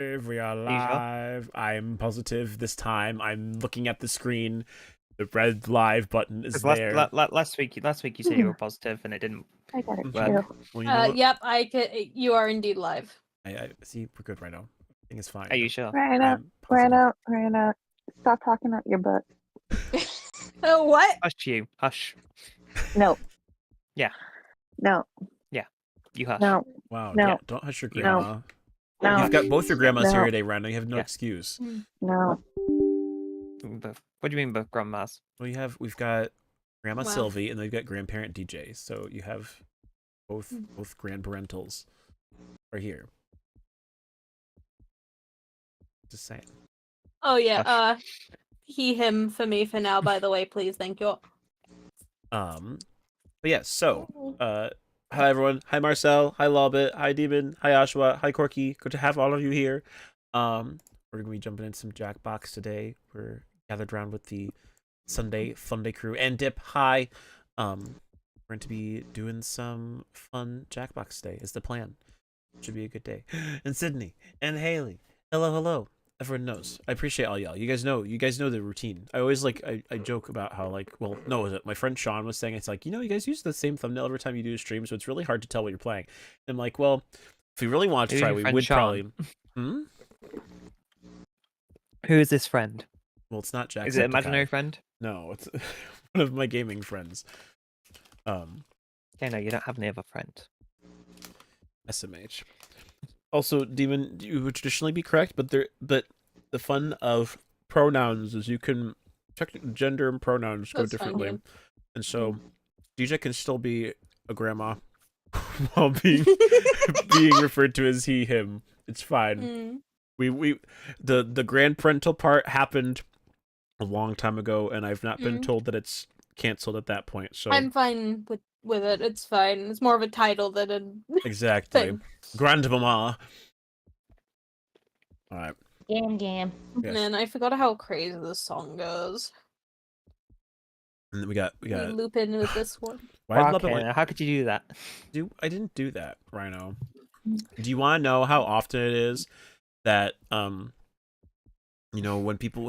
We are live. I'm positive this time. I'm looking at the screen. The red live button is there. Last week you said you were positive and it didn't. I got it work. too. Well, you know Yep, I could. You are indeed live. I see. We're good right now. I think it's fine. Are you sure? Rhino, stop talking out your butt. Oh, what? Hush you. Hush. No. Yeah. No. Yeah. You hush. No. Wow. No. Yeah, don't hush your grandma. No. You've got both your grandmas here No. today, Rhino. You have no Yeah. excuse. No. What do you mean by grandmas? Well, we've got Grandma Wow. Sylvie, and then we've got grandparent DJ. So you have both grandparentals are here. Just saying. Oh yeah. He, him for me for now. By the way, please, thank you. But yeah. So, hi everyone. Hi Marcel. Hi Lobit. Hi Demon. Hi Ashwa. Hi Corky. Good to have all of you here. We're gonna be jumping in some Jackbox today. We're gathered around with the Sunday Funday crew and Dip. Hi. We're going to be doing some fun Jackbox today. Is the plan. Should be a good day. And Sydney and Haley. Hello, hello. Everyone knows. I appreciate all y'all. You guys know the routine. I always I joke about how my friend Sean was saying, it's like, you guys use the same thumbnail every time you do a stream, so it's really hard to tell what you're playing. And I'm like, well, if we really wanted to try, we would probably. Who is this friend? Well, it's not Jack. Is it imaginary friend? No, it's one of my gaming friends. Okay, no, you don't have any other friend. SMH. Also, Demon, you would traditionally be correct, but the fun of pronouns is you can gender and pronouns go differently, fine, and so DJ can still be a grandma while being referred to as he him. It's fine. The grandparental part happened a long time ago, and I've not been told that it's canceled at that point. So I'm fine with it. It's fine. It's more of a title than an exactly. thing. Grandmama. All right. Game. Yes. Man, I forgot how crazy this song goes. And then we got We loop in with this one. why Okay, now how could you do that? I didn't do that, Rhino. Do you want to know how often it is that when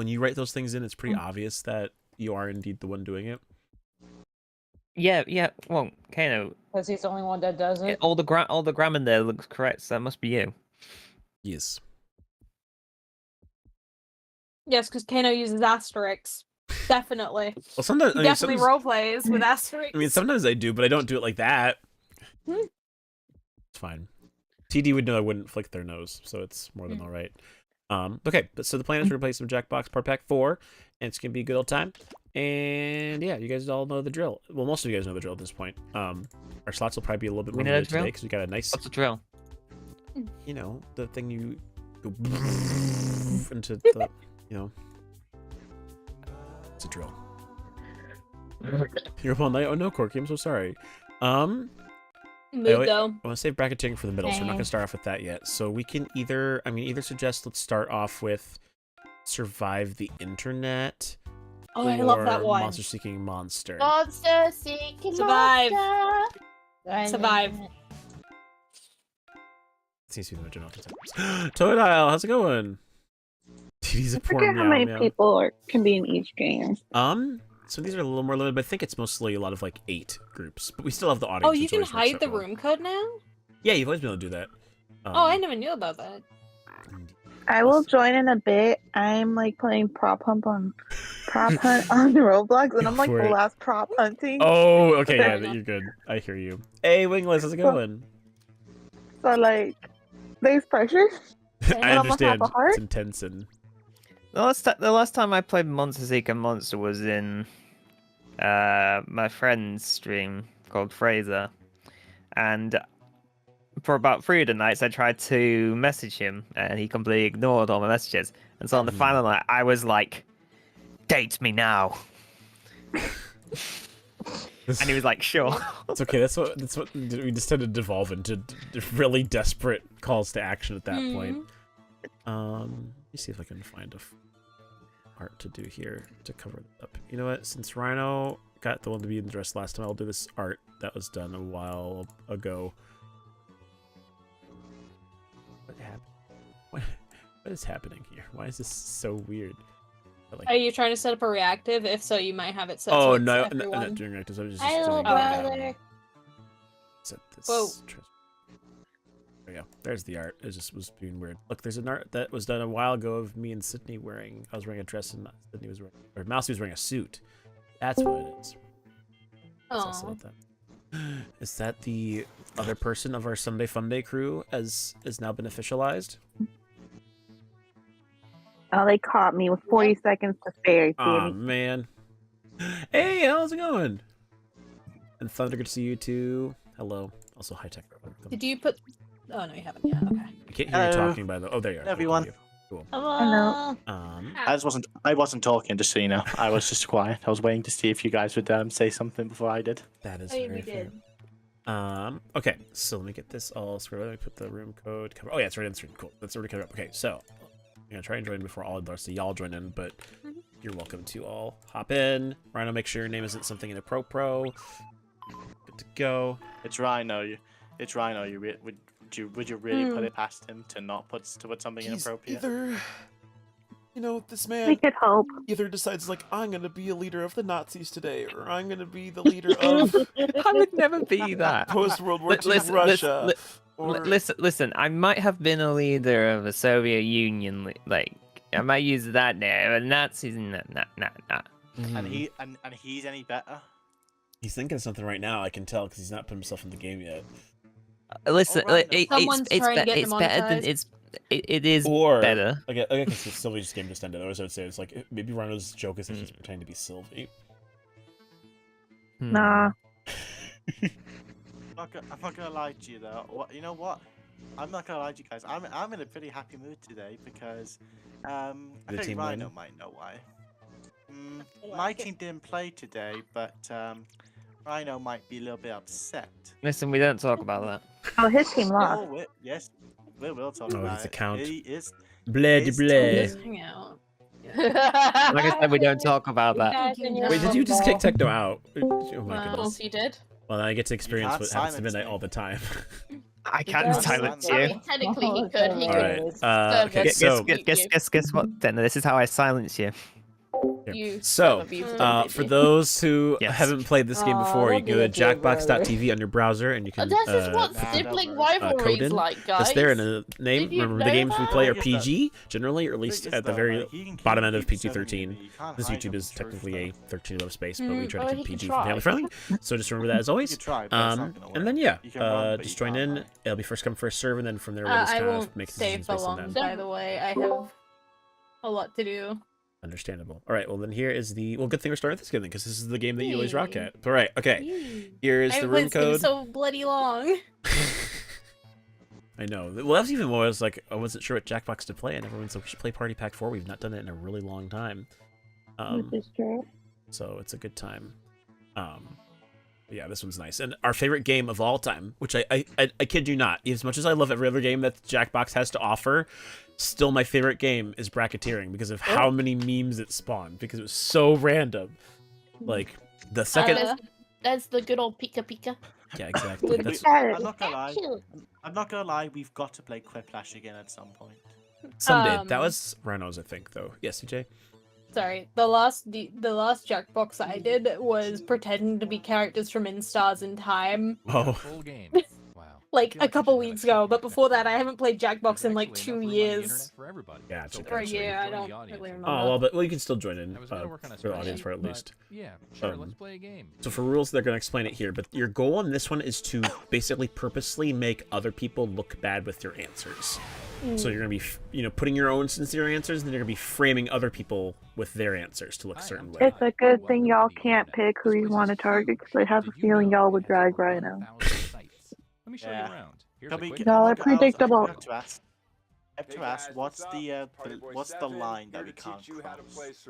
you write those things in, it's pretty obvious that you are indeed the one doing it? Yeah. Well, Kano. Because he's the only one that does it. All the grammar there looks correct, so that must be you. Yes. Yes, because Kano uses asterisks. Definitely. Well, sometimes He definitely roleplays with asterisks. I mean, sometimes I do, but I don't do it like that. It's fine. TD would know I wouldn't flick their nose, so it's more than all right. Okay, so the plan is to play some Jackbox Party Pack 4, and it's gonna be a good old time. And yeah, you guys all know the drill. Well, most of you guys know the drill at this point. Our slots will probably be a little bit more limited today because we got a nice. What's the drill? The thing you go into the, it's a drill. You're up all night. Oh no, Corky, I'm so sorry. Mood though. I want to save bracketing for the middle, so we're not gonna start off with that yet. So we can either suggest let's start off with survive the internet. Oh, I love that one. Monster seeking monster. Monster seeking Survive. monster. Survive. Seems to be the general consensus. Toadile, how's it going? He's a I poor forget how many meow. people can be in each game. So these are a little more limited, but I think it's mostly a lot of 8 groups. But we still have the audience. Oh, you which can always works hide out the well. room code now? Yeah, you've always been able to do that. Oh, I never knew about that. I will join in a bit. I'm playing prop hunt on Roblox, and I'm For the it. last prop hunting. Oh, okay, yeah, Fair you're good. I hear you. Hey, Wingless, how's it going? So there's pressure. I understand. Half a heart? It's intense and. The last time I played Monster Seeker Monster was in my friend's stream called Fraser, and for about 3 of the nights I tried to message him and he completely ignored all my messages. And so on the final night I was like, "Date me now," and he was like, "Sure." It's okay. That's what we just tend to devolve into really desperate calls to action at that point. Let me see if I can find a art to do here to cover it up. You know what? Since Rhino got the one to be in the dress last time, I'll do this art that was done a while ago. What happened? What is happening here? Why is this so weird? Are you trying to set up a reactive? If so, you might have it set. Oh so no, it's I'm everyone. not doing reactives. I was just Hello, doing brother. set this. Whoa. There you go. There's the art. It just was being weird. Look, there's an art that was done a while ago of me and Sydney wearing. I was wearing a dress and Sydney was wearing, or Mousy was wearing a suit. That's what it is. It's also Aw. not that. Is that the other person of our Sunday Funday crew as is now been officialized? Oh, they caught me with 40 seconds to spare. Aw, Damn it. man. Hey, how's it going? And Thunder, good to see you too. Hello. Also, high tech. Did you put? Oh no, you haven't yet. Okay. I can't hear you Hello. talking by the. Oh, there you are. Everyone. Cool. Hello. I wasn't talking, just so you know. I was just quiet. I was waiting to see if you guys would say something before I did. That is Oh, yeah, very we fair. did. Okay, so let me get this all squared away. Let me put the room code cover. Oh yeah, it's right on the screen. Cool. That's already covered up. Okay, so I'm gonna try and join before all the rest of y'all join in, but you're welcome to all hop in. Rhino, make sure your name isn't something inappropriate. Good to go. It's Rhino. It's Rhino. Would you really put it past him to not put something inappropriate? Either, this man We could hope. either decides like I'm gonna be a leader of the Nazis today, or I'm gonna be the leader of I would never be that. post World War II Listen, Russia. or... Listen. I might have been a leader of a Soviet Union. Like, I might use that now, but Nazis, nah. And he's any better? He's thinking of something right now. I can tell because he's not put himself in the game yet. Listen, Alright, Someone's trying to get it's better than demonetized. it is Or better. I guess Sylvie's game just ended. Otherwise, I would say it's like maybe Rhino's joke is that he's pretending to be Sylvie. Nah. I'm not gonna lie to you though. You know what? I'm not gonna lie to you guys. I'm in a pretty happy mood today because I The think team Rhino win? might know why. My team didn't play today, but Rhino might be a little bit upset. Listen, we don't talk about that. Oh, his team lost. Yes, we will talk Oh, about his it. account. He is. Bled It's bled. Tony's- Hang out. Like I said, we don't talk about that. Wait, did you just kick Techno out? Oh my Wow. goodness. You did. Well, then I get to experience can't what happens to silence midnight me. all the time. I He can't does. silence I you. mean, Technically, he could. He All could. right. serve Okay. us. So, Guess what? Then this is how I silence you. You So, son of a bitch. for those who Yes. haven't played this game before, you go to jackbox.tv on your browser and you can. This is what nah, sibling don't worry. rivalry code is in. like, guys. That's there in a name. Did you Remember, the know games we that? play are Look at that. PG, generally, or at least Biggest at the though, very like, he can bottom keep- end of keep PG sending 13. me, you can't This hide YouTube from is the truth, technically a though. 13 above space, but we try well, to he keep can PG try. family friendly. So just remember that as always. You can try, but it's not gonna And work. then yeah, You can run, but just you join can't in. hide. It'll be first come first serve, and then from there we'll just I kind won't of make stay decisions for based on long, that. by the way. I have a lot to do. Understandable. All right. Well, then here is the good thing we're starting with this game because this is the game that you always rock Yay. at. All right. Okay. Yay. Here's I the haven't room played this game code. so bloody long. I know. Well, that's even more. I was like, I wasn't sure what Jackbox to play, and everyone's like, we should play Party Pack 4. We've not done it in a really long time. This is true. So it's a good time. Yeah, this one's nice. And our favorite game of all time, which I kid you not, as much as I love every other game that Jackbox has to offer, still my favorite game is bracketeering because of how many memes it spawned, because it was so random. Like, the second... That's the good old Pika. yeah, exactly. That's, I'm not gonna lie. I'm not gonna lie. We've got to play Quiplash again at some point. someday. That was Rhino's, I think, though. Yes, CJ? Sorry, the last Jackbox I did was pretending to be characters from Instars in Time, Oh. Full game. Wow. like Feel a like you couple should have weeks ago. But accepted before that. that, I haven't played Jackbox There's in like actually 2 enough room on the years. internet for everybody. Gotcha, So gotcha. Or a please year, I join don't the audience really and- remember. Oh, well, you can still join in I was gonna work on a for the audience spreadsheet, for at but least. Yeah, sure. Um, Let's play a game. So for rules, they're going to explain it here, but your goal on this one is to basically purposely make other people look bad with your answers. So you're going to be, putting your own sincere answers, and then you're going to be framing other people with their answers to look a certain way. It's a good thing y'all can't pick who you want to target, because I have a feeling y'all would drag Rhino. Let me show Yeah. you around. Here's Can a we quick get- Y'all are I predictable. have to ask. What's the line that we can't cross?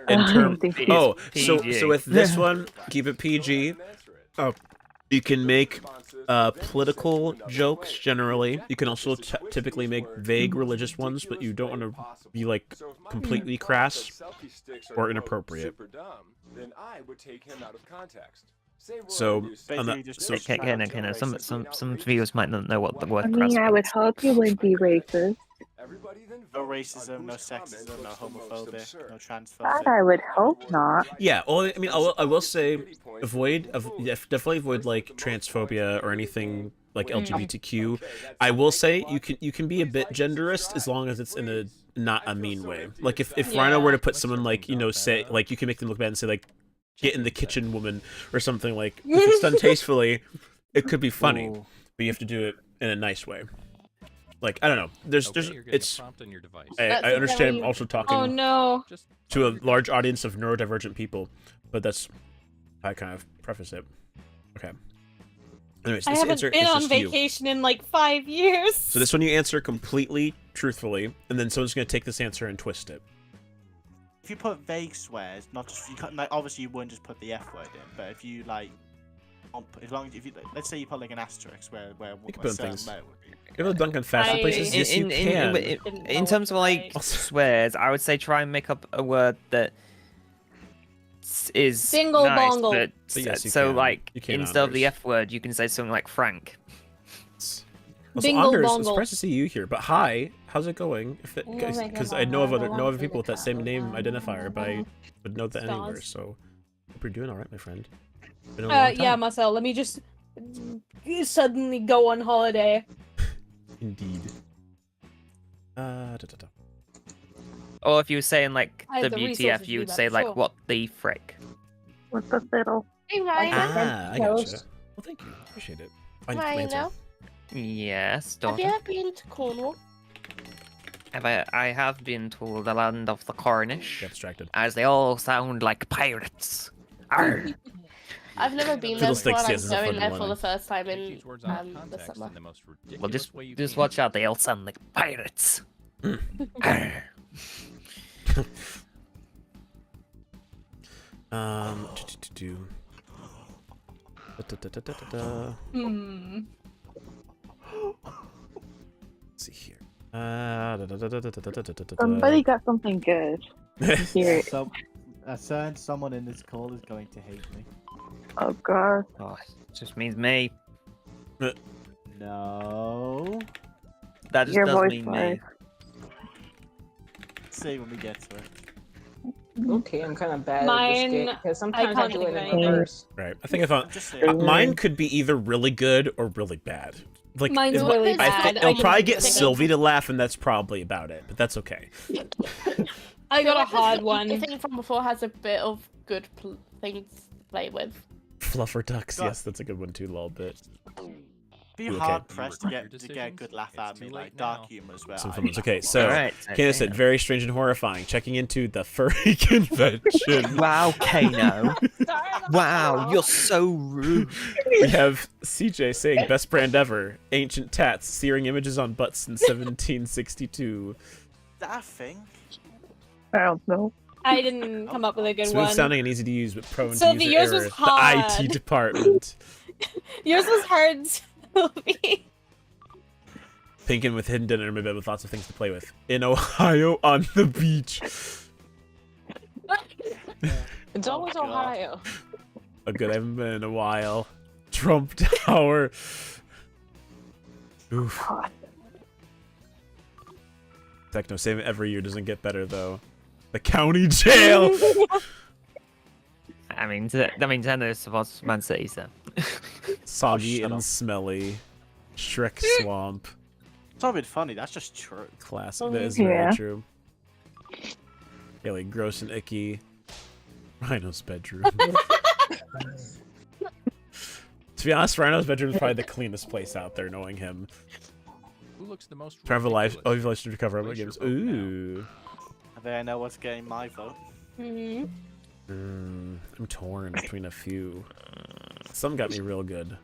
In term, Thank you. oh, so PG. with this one, keep it PG. Oh, you can make political jokes generally. You can also typically make vague religious ones, but you don't want to be like completely crass or inappropriate. So, on Basically that, just so pick Okay, some viewers might not know what the word I crass mean, I would means. hope you wouldn't be racist. No racism, no sexism, no homophobic, no That transphobic. I would hope not. Yeah, well, I mean, I will say, definitely avoid like transphobia or anything like LGBTQ. I will say you can be a bit genderist as long as it's in a not a mean way. Like if Rhino were to put someone like say like you can make them look bad and say like get in the kitchen woman or something like if it's done tastefully, it could be funny, Ooh. but you have to do it in a nice way. Like I don't know, there's Okay, you're getting it's a prompt on your device. I That's understand I'm very- also talking Oh no. Just to a large audience of neurodivergent people, but that's how I kind of preface it. Okay. Anyways, I this haven't answer been is on just you. vacation in like 5 years. So this one you answer completely truthfully, and then someone's gonna take this answer and twist it. If you put vague swears, not just you can't, like obviously you wouldn't just put the F word in, but if you like, as long as if you let's say you put like an asterisk where You can a put certain things. letter would be. If it's done in faster I- places, yes, you can. Didn't In know terms of what like to swears, I would say try and make up a word that is Dingle nice, bongle. but But yes, you so can. like You can instead of the Anders. F word, you can say something like Frank. Also, Bingle Anders, I'm bongle. surprised to see you here. But hi, how's it going? Oh my Because God, I know of I other don't know want other to people with that look same at name them. identifier, but I would know that anywhere. Stars. So hope you're doing all right, my friend. Been a long Yeah, time. Marcel, let me just suddenly go on holiday. Indeed. Da, da, da. Or if you were saying like I have the WTF, resources to you do would that, say like sure. what the frick. With the fiddle. Hey Ryan, Ah, I gotcha. Toast. Well, thank you. Appreciate it. I need to Ryan, answer. now, Yes, have you daughter. ever been to Cornwall? I have been to the land of the Cornish, Get distracted. as they all sound like pirates. Arr. I've never been there Fiddlesticks, before, and yes, it's a I'm going fun there for one. the first time take in these words out of the context summer. in the most Well, ridiculous way you just can. watch out, they all sound like pirates. Arr. Do. Da, da, da, da, da, da. Let's see here. Da, da, da, da, da, da, da, da, da, da. Somebody got something good. Here. So, a certain someone in this call is going to hate me. Oh god. Oh, it just means me. No. That just Your does voice mean line. me. See when we get to it. Okay, I'm kind of bad at Mine- this game because sometimes I can't do think it of in any. reverse. Right. I think I thought I'm just saying. mine could be either really good or really bad. Like Mine's if- really I bad. think it'll can probably think get of it. Sylvie to laugh, and that's probably about it. But that's okay. I got a hard The one. thing from before has a bit of good things to play with. Fluffer ducks. God. Yes, that's a good one too. A little bit. Be Okay. hard pressed to Your get a decisions? good laugh It's at too me, late like dark now. humor as well. Some fun ones. Okay, so Alright, Candace said, very strange and horrifying. Checking into the furry convention. Wow, Kano. Wow, you're so rude. We have CJ saying, best brand ever. Ancient tats, searing images on butts in 1762. That a thing? I don't know. I didn't come up with a good Smooth one. sounding and easy to use, but prone to Sylvie, user yours was errors. hard. The IT department. Yours was hard, Sylvie. Pinkin with hidden dinner in my bed with lots of things to play with. In Ohio on the beach. It's always God. Ohio. Oh, good. I haven't been in a while. Trump Tower. Oof. God. Techno saving every year doesn't get better though. The county jail. I mean, Nintendo supports Man City, so. Soggy shut and up. smelly. Shrek swamp. It's not a bit funny, that's just true. Classic. That is Yeah. very true. Yeah, like gross and icky. Rhino's bedroom. To be honest, Rhino's bedroom is probably the cleanest place out there, knowing him. Who looks the most Travel life. Oh, you've ridiculous? listened to cover up Place your games. vote now. Ooh. I think I know what's getting my vote. Mhm. I'm torn between a few. Some got me real good.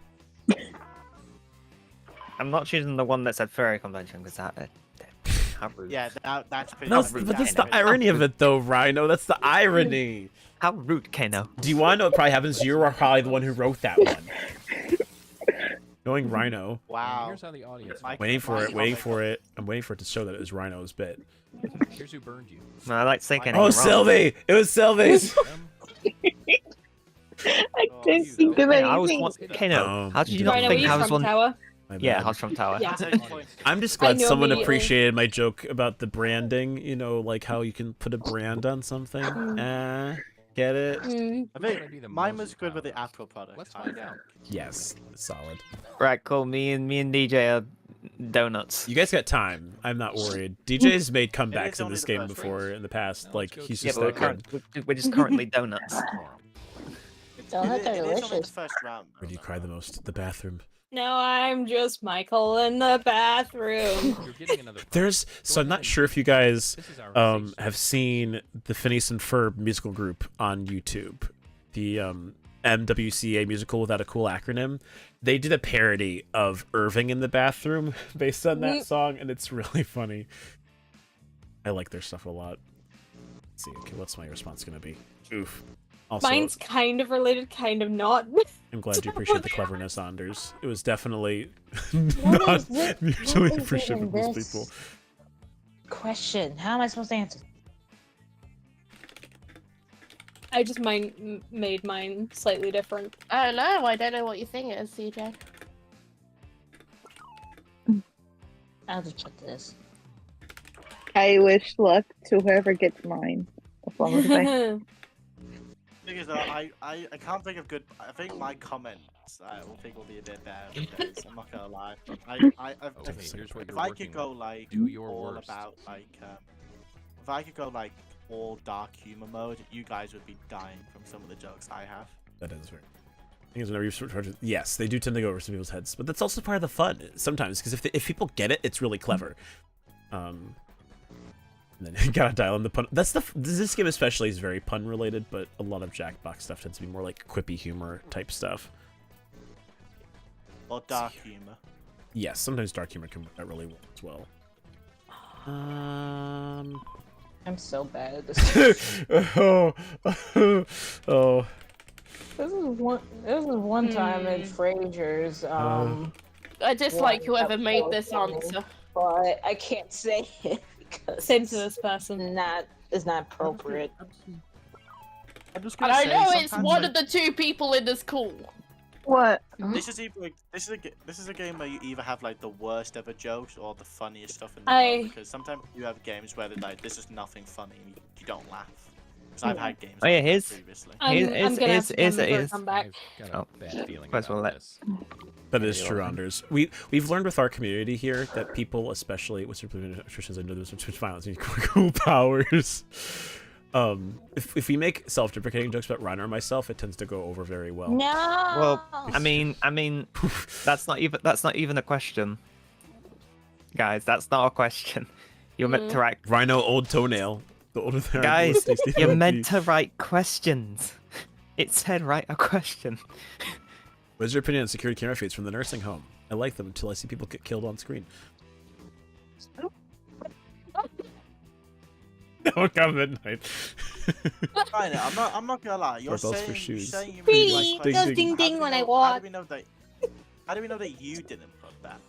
I'm not choosing the one that said furry convention because that. How rude. Yeah, that's pretty No, rude. but that's That's the pretty- irony of it, though, Rhino. That's the irony. How rude, Kano. Do you want to know what probably happens? You are probably the one who wrote that one. Knowing Rhino. Wow. Here's how the audience. My- Waiting for my it, waiting comment- for it. I'm waiting for it to show that it was Rhino's bit. Here's who burned you. No, I like to say Kano. Oh, wrong. Sylvie! It was Sylvie's! I Oh, didn't you think of Yeah, I was anything. one. Kano, how did you not Rhino, were think you I was from one? Tower? My Yeah, bad. House from Tower. Yeah. I'm just I glad know someone immediately. appreciated my joke about the branding. You know, like how you can put a brand on something. Get it? Mm. I Who's gonna think be the mine most was good with the stylish? Aqua product. Let's I find think. out. Yes, solid. Right, cool. Me and DJ are donuts. You guys got time. I'm not worried. DJ's made comebacks in only this the game first before race. in the past. Now let's Like go he's see Yeah, just but that good. we're just currently donuts. Donuts are It is only the delicious. first round. Where do you cry the most? The bathroom. No, I'm just Michael in the bathroom. You're getting another prize. There's so I'm not sure if you guys This is our safe have space. seen the Phineas and Ferb musical group on YouTube. The MWCA musical without a cool acronym. They did a parody of Irving in the bathroom based on that song, and it's really funny. I like their stuff a lot. Let's see, okay, what's my response gonna be? Oof. Also, Mine's kind of related, kind of not. I'm glad you appreciate the cleverness, Anders. It was definitely What not is it- mutually what is it appreciated in with most this people. Question. How am I supposed to answer? I just made mine slightly different. I don't know. I don't know what you think it is, CJ. I'll just check this. I wish luck to whoever gets mine. As long as I Thing is, though, I can't think of good. I think my comments I will think will be a bit better. Than this, I'm not gonna lie. Okay, here's what If you're I working could go with. like Do your all worst. about like, if I could go like all dark humor mode, you guys would be dying from some of the jokes I have. That is fair. Thing is, whenever you start to, yes, they do tend to go over some people's heads, but that's also part of the fun sometimes. Because if people get it, it's really clever. And then you gotta dial in the pun. That's this game especially is very pun related, but a lot of Jackbox stuff tends to be more like quippy humor type stuff. Or dark humor. Yes, sometimes dark humor can work out really well as well. I'm so bad at this. oh. This is one time at Frasier's. I dislike Yeah, whoever that's made so this funny. answer. But I can't say it because Same to this person. it's not appropriate. I'm just And gonna I say, know it's sometimes, one like, of the two people in this call. what? This is either this is a game where you either have like the worst ever jokes or the funniest stuff in the I- world. Because sometimes you have games where they're like this is nothing funny and you don't laugh. Because I've had games. Oh, yeah, like that here's- previously. I'm gonna have to is- come back. I've got a bad feeling First of all, about let- this. That is true, Anders. We've learned with our community here that people, especially with traditions, I know there's some violence and cool powers. If we make self-deprecating jokes about Rhino or myself, it tends to go over very well. No. Well, I mean, that's not even a question, guys. That's not a question. You're meant to write, Rhino old toenail. The older they are, the guys. less tasty they You're will meant be. to write questions. It said write a question. What's your opinion on security camera feeds from the nursing home? I like them until I see people get killed on screen. No comment, Fine, I'm not gonna lie. You're Doorbells for saying, shoes. you Really? like Ding, Goes ding. ding How do ding we when I know- walk. How do we know that you didn't put that?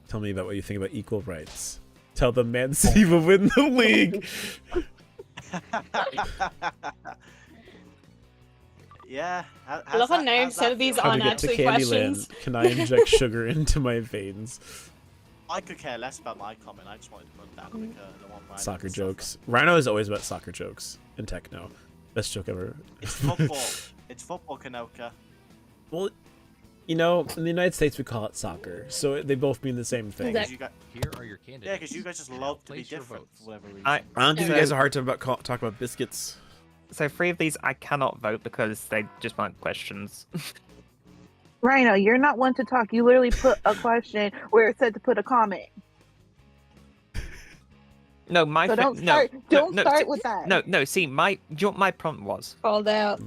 Tell me about what you think about equal rights. Tell them Man City will win the league. Yeah. I love how now instead of these How to aren't get to actually questions. Candyland? Can I inject sugar into my veins? I could care less about my comment. I just wanted to put that because I want my Soccer stuff. jokes. Rhino is always about soccer jokes in techno. Best joke ever. It's football. It's football, Kanoka. Well, you know, in the United States we call it soccer, so they both mean the same thing. Exactly. You got, Here are your candidates. yeah, because you guys just Now love to be place your different votes. for whatever reason. I don't give you So- guys a hard time about talk about biscuits. So 3 of these I cannot vote because they just weren't questions. Rhino, you're not one to talk. You literally put a question where it said to put a comment. No, my So thi- don't no, start. no, Don't no, start see- with that. No. See, do you know what my prompt was? Called out.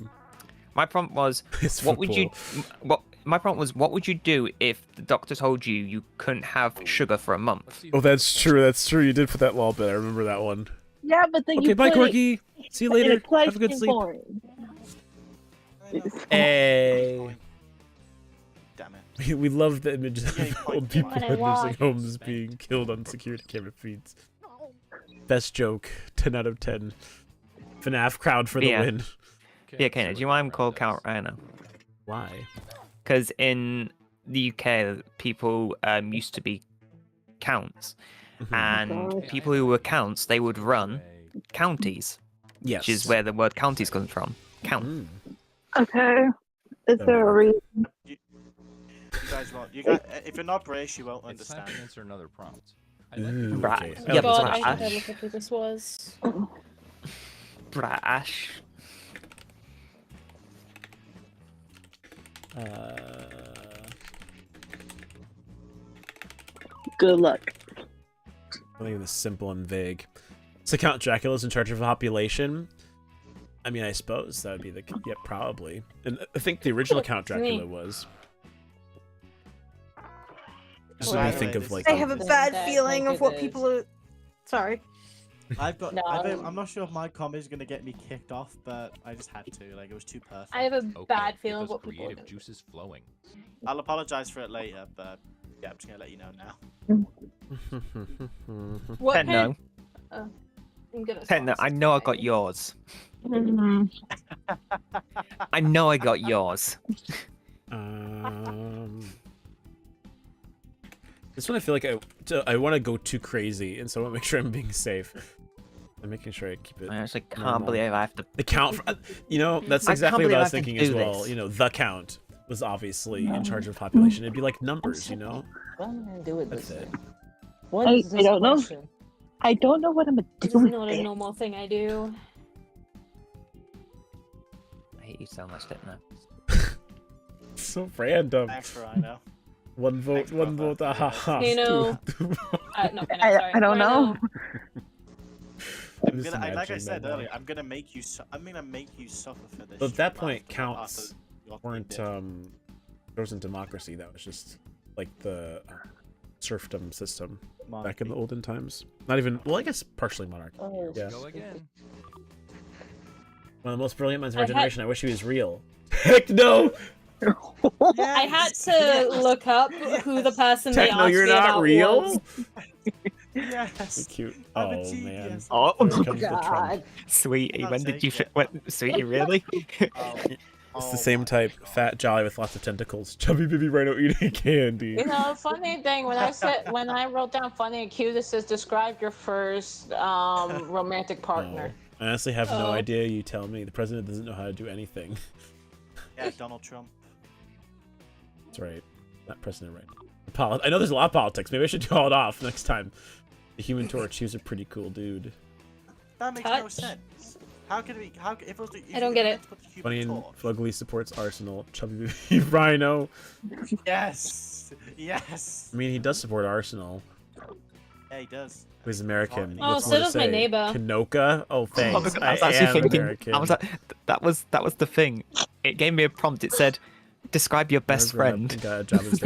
My prompt was, It's what would you? football. My prompt was, what would you do if the doctor told you couldn't have sugar for a Let's month? see Oh, who that's votes. true. That's true. You did put that law bit. I remember that one. Yeah, but then Okay, you bye, put Corky. See you it in later. a Have a good question sleep. form. Hey. Damn it. We love the images Yeah, of quite old people fine. in nursing homes being killed on security camera feeds. Best joke. 10 out of 10. FNAF crowd for the Yeah. win. Yeah, so Kana, what do you mind the call does. Count Rhino? Why? Because in the UK, people used to be counts, Mhm. and gosh. people who were counts, they would run counties, Yes. which is where the word counties comes from. Count. Mm. Okay. Is there a reason? You guys won't. You guys, if you're not British, you won't It's time understand. to answer another prompt. Ooh, Right. okay. Yeah, Yeah, but God, it's I not should have Ash. looked at who this was. Brash. Good luck. Something this simple and vague. So Count Dracula's in charge of a population. I mean, I suppose that would be the probably. And I think the original Count Dracula was. Just By when you the think way, of this like. is- I have a Think bad that feeling think of what it people are. Sorry. I've got. No. I'm not sure if my comment is gonna get me kicked off, but I just had to. Like, it was too perfect. I have a Okay, bad get feeling of those what people are creative gonna. juices flowing. I'll apologize for it later, but yeah, I'm just gonna let you know now. What Ted, no. I'm gonna. Ted, no. I know I got yours. I know I got yours. This one I feel like I want to go too crazy, and so I want to make sure I'm being safe. I'm making sure I keep it. I actually can't normal. believe I have to. The count, you know, that's I exactly can't what I believe was I have to thinking as do well. this. You know, the count was obviously in charge of population. It'd be like numbers, you know. What am I gonna do with That's this it. thing? What I is this don't know. question? I don't know what I'm gonna This do is with not a it. normal thing I do. I hate you so much, didn't I? So random. Thanks, Rhino. One vote, Thanks, one brother. vote. Ah, ha, ha. You know- Two. No, sorry. I don't know. I'm Just gonna, like I imagining said that now. earlier, I'm gonna make you. I'm gonna make you suffer for this. But at that shit point, after counts your weren't thing there wasn't democracy. That was just like the serfdom system did. back in the olden times. Not even, well, I guess partially monarchy. Oh, Yeah. Go again. One of the most brilliant minds of our I had- generation. I wish he was real. Heck no! I had to look up who the person they Techno, asked you're me not about real? was. Yes. Cute. I'm a Oh, man. genius. Oh, Here comes the Trump. God. sweetie, I'll when did take you? it. What, sweetie, really? Oh, It's oh the same my type. God. Fat, jolly, with lots of tentacles. Chubby baby rhino eating candy. You know, funny thing when I wrote down funny and cute, it says describe your first romantic partner. Oh, I honestly have no Oh. idea. You tell me. The president doesn't know how to do anything. Yeah, Donald Trump. That's right. Not president, right? I know there's a lot of politics. Maybe I should call it off next time. The Human Torch. He was a pretty cool dude. That makes no Touch. sense. How could we? How if it was? I don't get it. Funny and Torch. Fugly supports Arsenal. Chubby baby rhino. Yes. Yes. I mean, he does support Arsenal. Yeah, he does. He's American. Oh, What's so more to does my say? neighbor. Kanoka? Oh, thanks. I was actually am thinking. American. I was like, that was the thing. It gave me a prompt. It said, describe your best Never grown up friend. and got a job as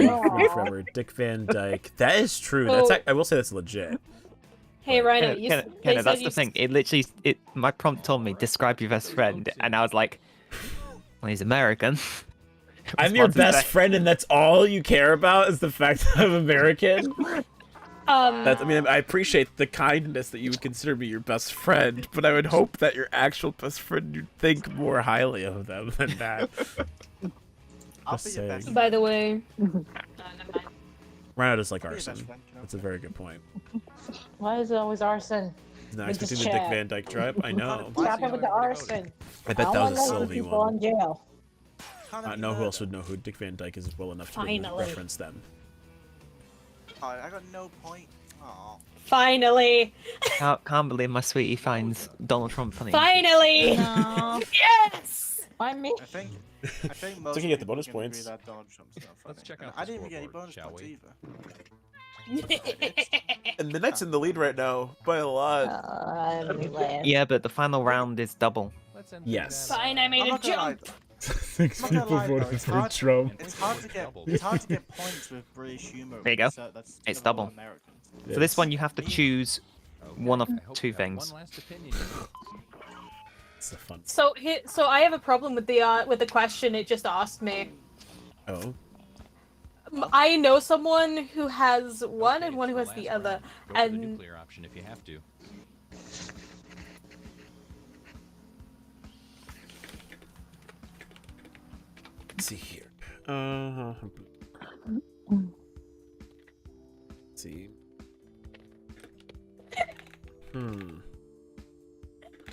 forever. Dick Van Dyke. That is true. That's I will say that's legit. Hey, Rhino, Kenna, you. Kenna, They Kenna, said that's you the thing. It literally, my prompt told me describe your best friend, and I was like, well, he's American. I'm your Response is best that- friend, and that's all you care about is the fact that I'm American. I mean, I appreciate the kindness that you would consider me your best friend, but I would hope that your actual best friend you'd think more highly of them than that. I'll Just be your best saying. By the way, Rhino does like I'll be your best arson. friend, you know? That's a very good point. Why is it always arson? He's not With the expecting the Dick chat. Van Dyke tribe. I know. Why is Stop he it with the already arson. I bet that I was a want Sylvie people one. in jail. Can't I have know you who else murder. would know who Dick Van Dyke is well enough to Finally. reference them. Oh, I got no point. Aw. finally, Can't believe my sweetie finds Donald Trump funny. finally, No. yes. Why me? I think most okay, you get the people bonus can agree points. that Donald Trump's not funny. Let's check And out I the didn't even get any scoreboard, bonus shall points we? either. And the Knights in the lead right now by a lot. I'm glad. Yeah, but the final round is double. Let's end Yes. things at, Fine, I made I'm a not gonna lie, jump. Thanks, I'm not people gonna lie, though, voted it's for hard- Trump. It's hard to get points with British humor. There you go. So that's It's given double. all Americans. For this one, you have to Me. choose Okay, one of I hope two you have things. One last opinion. It's a fun. So I have a problem with the question it just asked me. Oh. I know someone who has one Okay, and one it's who has last the other, round. Go for the and nuclear option if you have to. Let's see here. Let's see.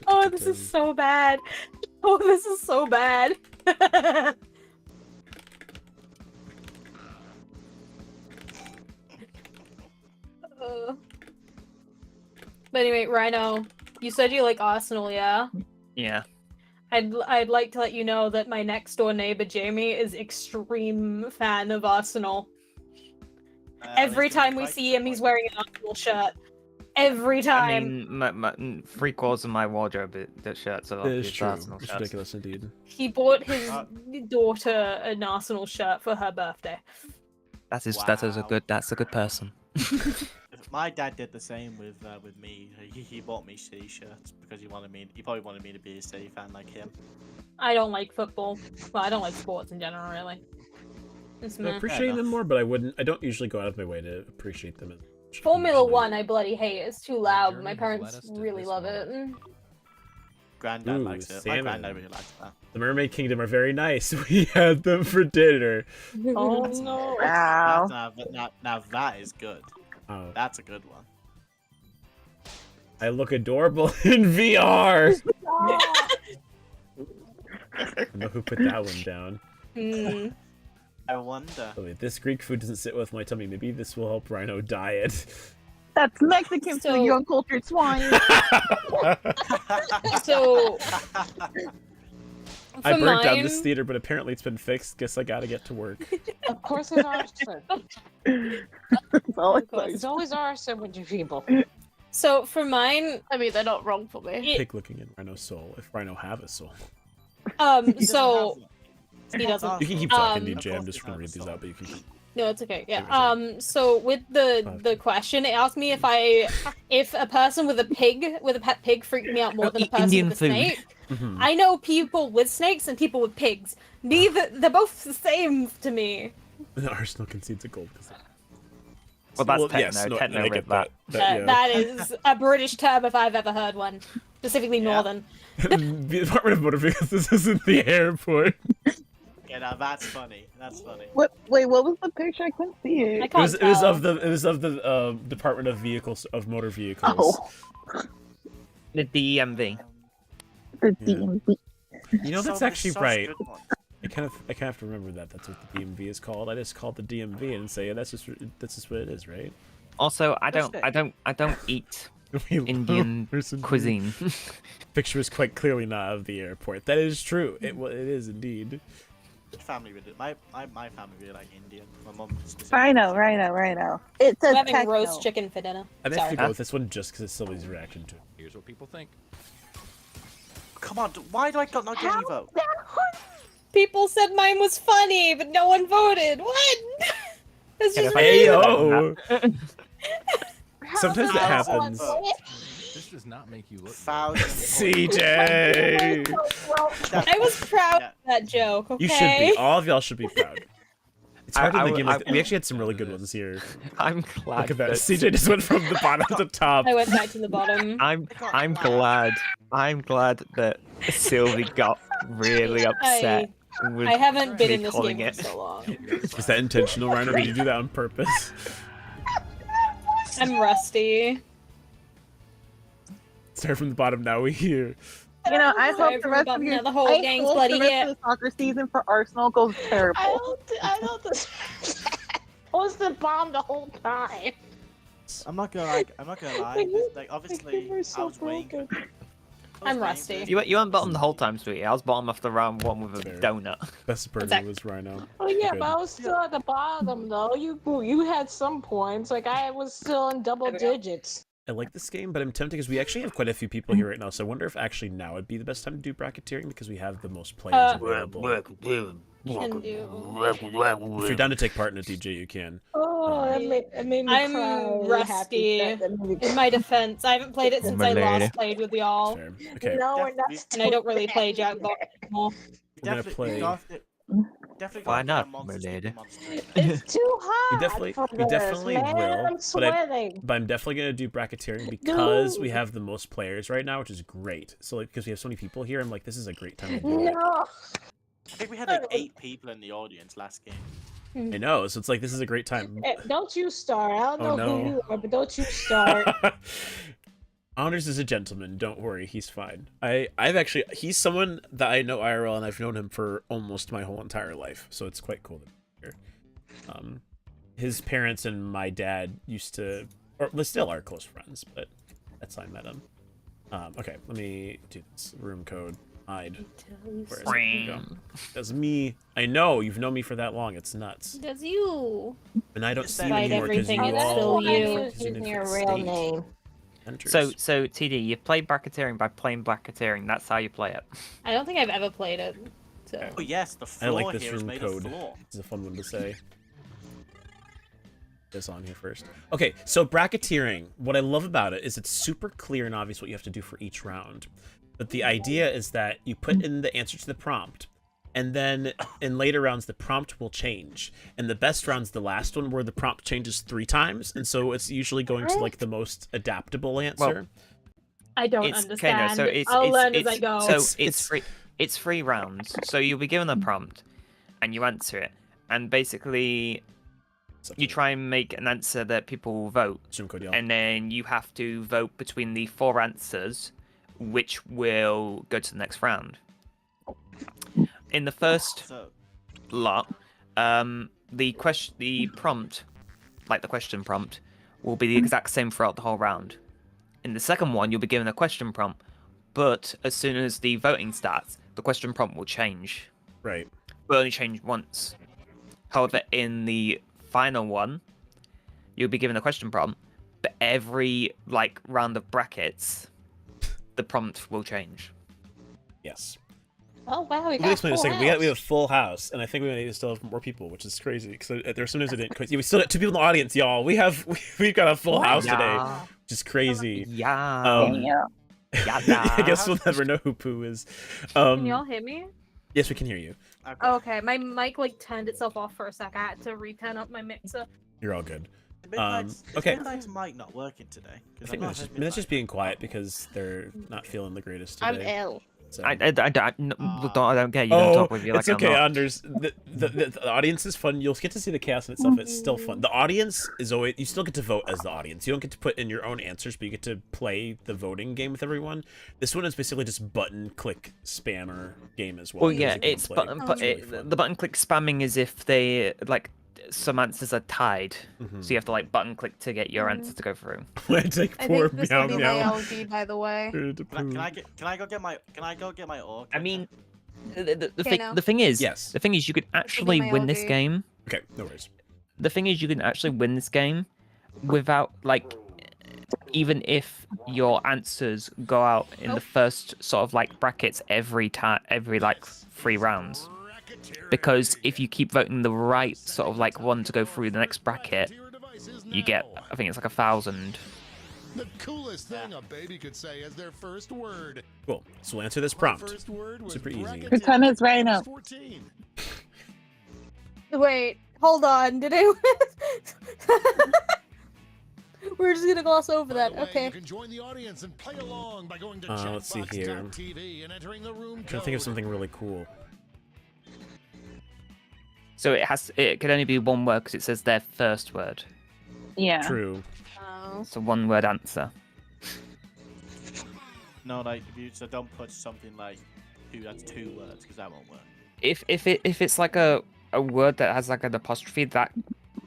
Oh, this is so bad. Oh, this is so bad. But anyway, Rhino, you said you like Arsenal, yeah? Yeah. I'd like to let you know that my next door neighbor Jamie is extreme fan of Arsenal. Every time we see him, he's wearing an Arsenal shirt. Every time. I mean, my 3/4 of my wardrobe the shirts are That is obvious true. Arsenal It's shirts. ridiculous indeed. He bought his daughter an Arsenal shirt for her birthday. That is Wow. That's a good person. My dad did the same with me. He bought me City shirts because he probably wanted me to be a City fan like him. I don't like football. Well, I don't like sports in general, really. It's I meh. appreciate them more, but I don't usually go out of my way to appreciate them as much. Formula usually. One, I bloody hate. It's too loud. journey My has parents led us to really this love moment. it. Granddad Ooh, likes it. salmon. My granddad really likes that. The Mermaid Kingdom are very nice. We had them for dinner. Oh no. Wow. Now that is good. Oh, That's a good one. I look adorable in VR. I don't know who put that one down. Hmm. I wonder. Oh, wait, this Greek food doesn't sit with my tummy. Maybe this will help Rhino diet. That's Mexican So- for you uncultured swine. So, I for burnt down mine- this theater, but apparently it's been fixed. Guess I gotta get to work. Of course it's arson. That's all I Of course. It's always arson with you people. So for mine, I mean, they're not wrong for me. it, Pig looking in Rhino's soul, if Rhino have a soul. so he doesn't. You can keep talking, Of DJ. I'm course just it's gonna not read a these soul. out, but you can keep. No, it's okay. Yeah. Sorry. So with the question, it asked me if a person with a pet pig freaked me out more than a person Indian with a food. snake. Mhm. I know people with snakes and people with pigs. They're both the same to me. Arsenal concedes a goal. Well, that's techno. yes, no, Techno I read get that. that. That is a British term if I've ever heard one, specifically Northern. The Department of Motor Vehicles. This isn't the airport. Yeah, now that's funny. That's funny. Wait, what was the picture? I couldn't see it. I It can't was tell. of the Department of Vehicles of Motor Vehicles. Oh, The DMV. the Yeah. DMV. You know, that's So- actually such right. good ones. I kind of have to remember that. That's what the DMV is called. I just call it the DMV and say, yeah, that's just what it is, right? Also, I What's don't eat We Indian learn some cuisine. Picture is quite clearly not of the airport. That is true. It is indeed. Family really, my family really like Indian. My mum specifically. Rhino. It says We're having techno. roast chicken for dinner. I may have to Sorry. go with this one just because it's Sylvie's reaction to it. Here's what people think. Come on, why do I not get any vote? People said mine was funny, but no one voted. What? That's just Hey rude. yo! Sometimes that happens. This does not make you look good. CJ! I was proud Yeah. of that joke. Okay. You should be. All of y'all should be proud. It's hard in the game. I- We actually had some really good ones here. I'm glad. Look at that. CJ just went from the bottom to top. I went back to the bottom. I'm glad. I'm glad that Sylvie got really upset. with I haven't been me in this calling game it. for so long. Was that intentional, Rhino? Did you do that on purpose? I'm rusty. Start from the bottom. Now we hear. You know, I Sorry hope the for rest the of button. your Now the whole I gang's hope bloody the rest hit. of the soccer season for Arsenal goes terrible. I don't was the bomb the whole time. I'm not gonna lie. Like obviously, were so I was waiting. I'm rusty. You weren't bottom the whole time, sweetie. I was bottom after round one with a Fair. donut. Best burger Exactly. was Rhino. Oh yeah, Good. but I was still at the bottom though. You had some points. Like I was still in double digits. I like this game, but I'm tempted because we actually have quite a few people here right now. So I wonder if actually now would be the best time to do bracketeering because we have the most players available. Can do. If you're down to take part in a DJ, you can. Oh, that made me I'm cry. rusty. That made me In my defense, I haven't played it since I last played with y'all, Fair. Okay, No, we're not. and I don't really play Jackbox anymore. we're gonna play. Definitely Why not, Monsters, my lady? Monsters. It's too hot. We definitely- for we this, definitely man. will, I'm sweating. But I'm definitely gonna do bracketeering because we have the most players right now, which is great. So like because we have so many people here, I'm like, this is a great time to do it. No. I think we had like 8 people in the audience last game. I know, so it's like this is a great time. Don't you start. I don't Oh, know who no. you are, but don't you start. Honors is a gentleman. Don't worry, he's fine. He's someone that I know IRL, and I've known him for almost my whole entire life, so it's quite cool to be here. His parents and my dad used to, or they still are close friends, but that's how I met him. Okay, let me do this. Room code. Hide. Where is it? Here we go. That's me. I know, you've known me for that long. It's nuts. Does you? And I don't Just see you despite anymore because you everything, it's all... still you. because you Using didn't your fit real state. name. Enters. So TD, you play bracketeering by playing bracketeering. That's how you play it. I don't think I've ever played it. So. Oh yes, the I floor like this here is room made code. of floor. It's a fun one to say. This on here first. Okay, so bracketeering. What I love about it is it's super clear and obvious what you have to do for each round. But the idea is that you put in the answer to the prompt, and then in later rounds the prompt will change. And the best round's the last one where the prompt changes 3 times, and so it's usually going to like the most adaptable answer. I don't It's understand. so it's I'll it's, learn it's, as I go. So it's free. It's 3 rounds. So you'll be given a prompt, and you answer it, and basically you try and make an answer that people will vote, Zoom code, y'all. and then you have to vote between the 4 answers, which will go to the next round. In the first So lot, the prompt, like the question prompt, will be the exact same throughout the whole round. In the second one, you'll be given a question prompt, but as soon as the voting starts, the question prompt will change. Right. Will only change once. However, in the final one, you'll be given a question prompt, but every round of brackets, the prompt will change. Yes. Oh wow, we Let me got explain a full second. We have house. a full house, and I think we may still have more people, which is crazy. Because there's sometimes I didn't quite. We still got 2 people in the audience, y'all. We've got a full house today, which is crazy. Yeah. Yeah. I guess we'll never know who Pooh is. Can y'all hear me? Yes, we can hear you. okay. Okay, my mic turned itself off for a sec. I had to return up my mixer. You're all good. Midnight's, okay. Midnight's mic not working today. I think that's just being quiet because they're not feeling the greatest I'm today. ill. So. I don't care. You don't talk with you like it's I'm okay, not. Anders. The audience is fun. You'll get to see the chaos in itself. It's still fun. The audience is always... You still get to vote as the audience. You don't get to put in your own answers, but you get to play the voting game with everyone. This one is basically just button-click spammer game as well. Well, yeah, it's button, but really fun. the button-click spamming is if they, some answers are tied. So you have to, button-click to get your answer to go through. I take I poor think this meow will be my meow. LG, by the way. Can I go get my orc? I mean, Okay, no. the thing is, Yes. the thing is, you could actually my win this LG. game. Okay, no worries. The thing is, you can actually win this game without, even if your answers go out in the first sort of brackets every 3 rounds. Because if you keep voting the right sort of one to go through the next bracket, you get, I think it's 1,000. The coolest thing a baby could say as their first word. Cool. So we'll answer this My prompt. first word was Super easy. Pretend it's Rhino. 14. Wait, hold on. Did I? We're just gonna gloss over By that. the way, Okay. You can join the audience and play along by going to Let's see here. Jackbox.tv and entering the room I'm trying to think of something really cool. So it could only be one word because it says their first word. Yeah. True. Oh. It's a 1-word answer. No, so don't put something like that's 2 words because that won't work. If it's a word that has an apostrophe, that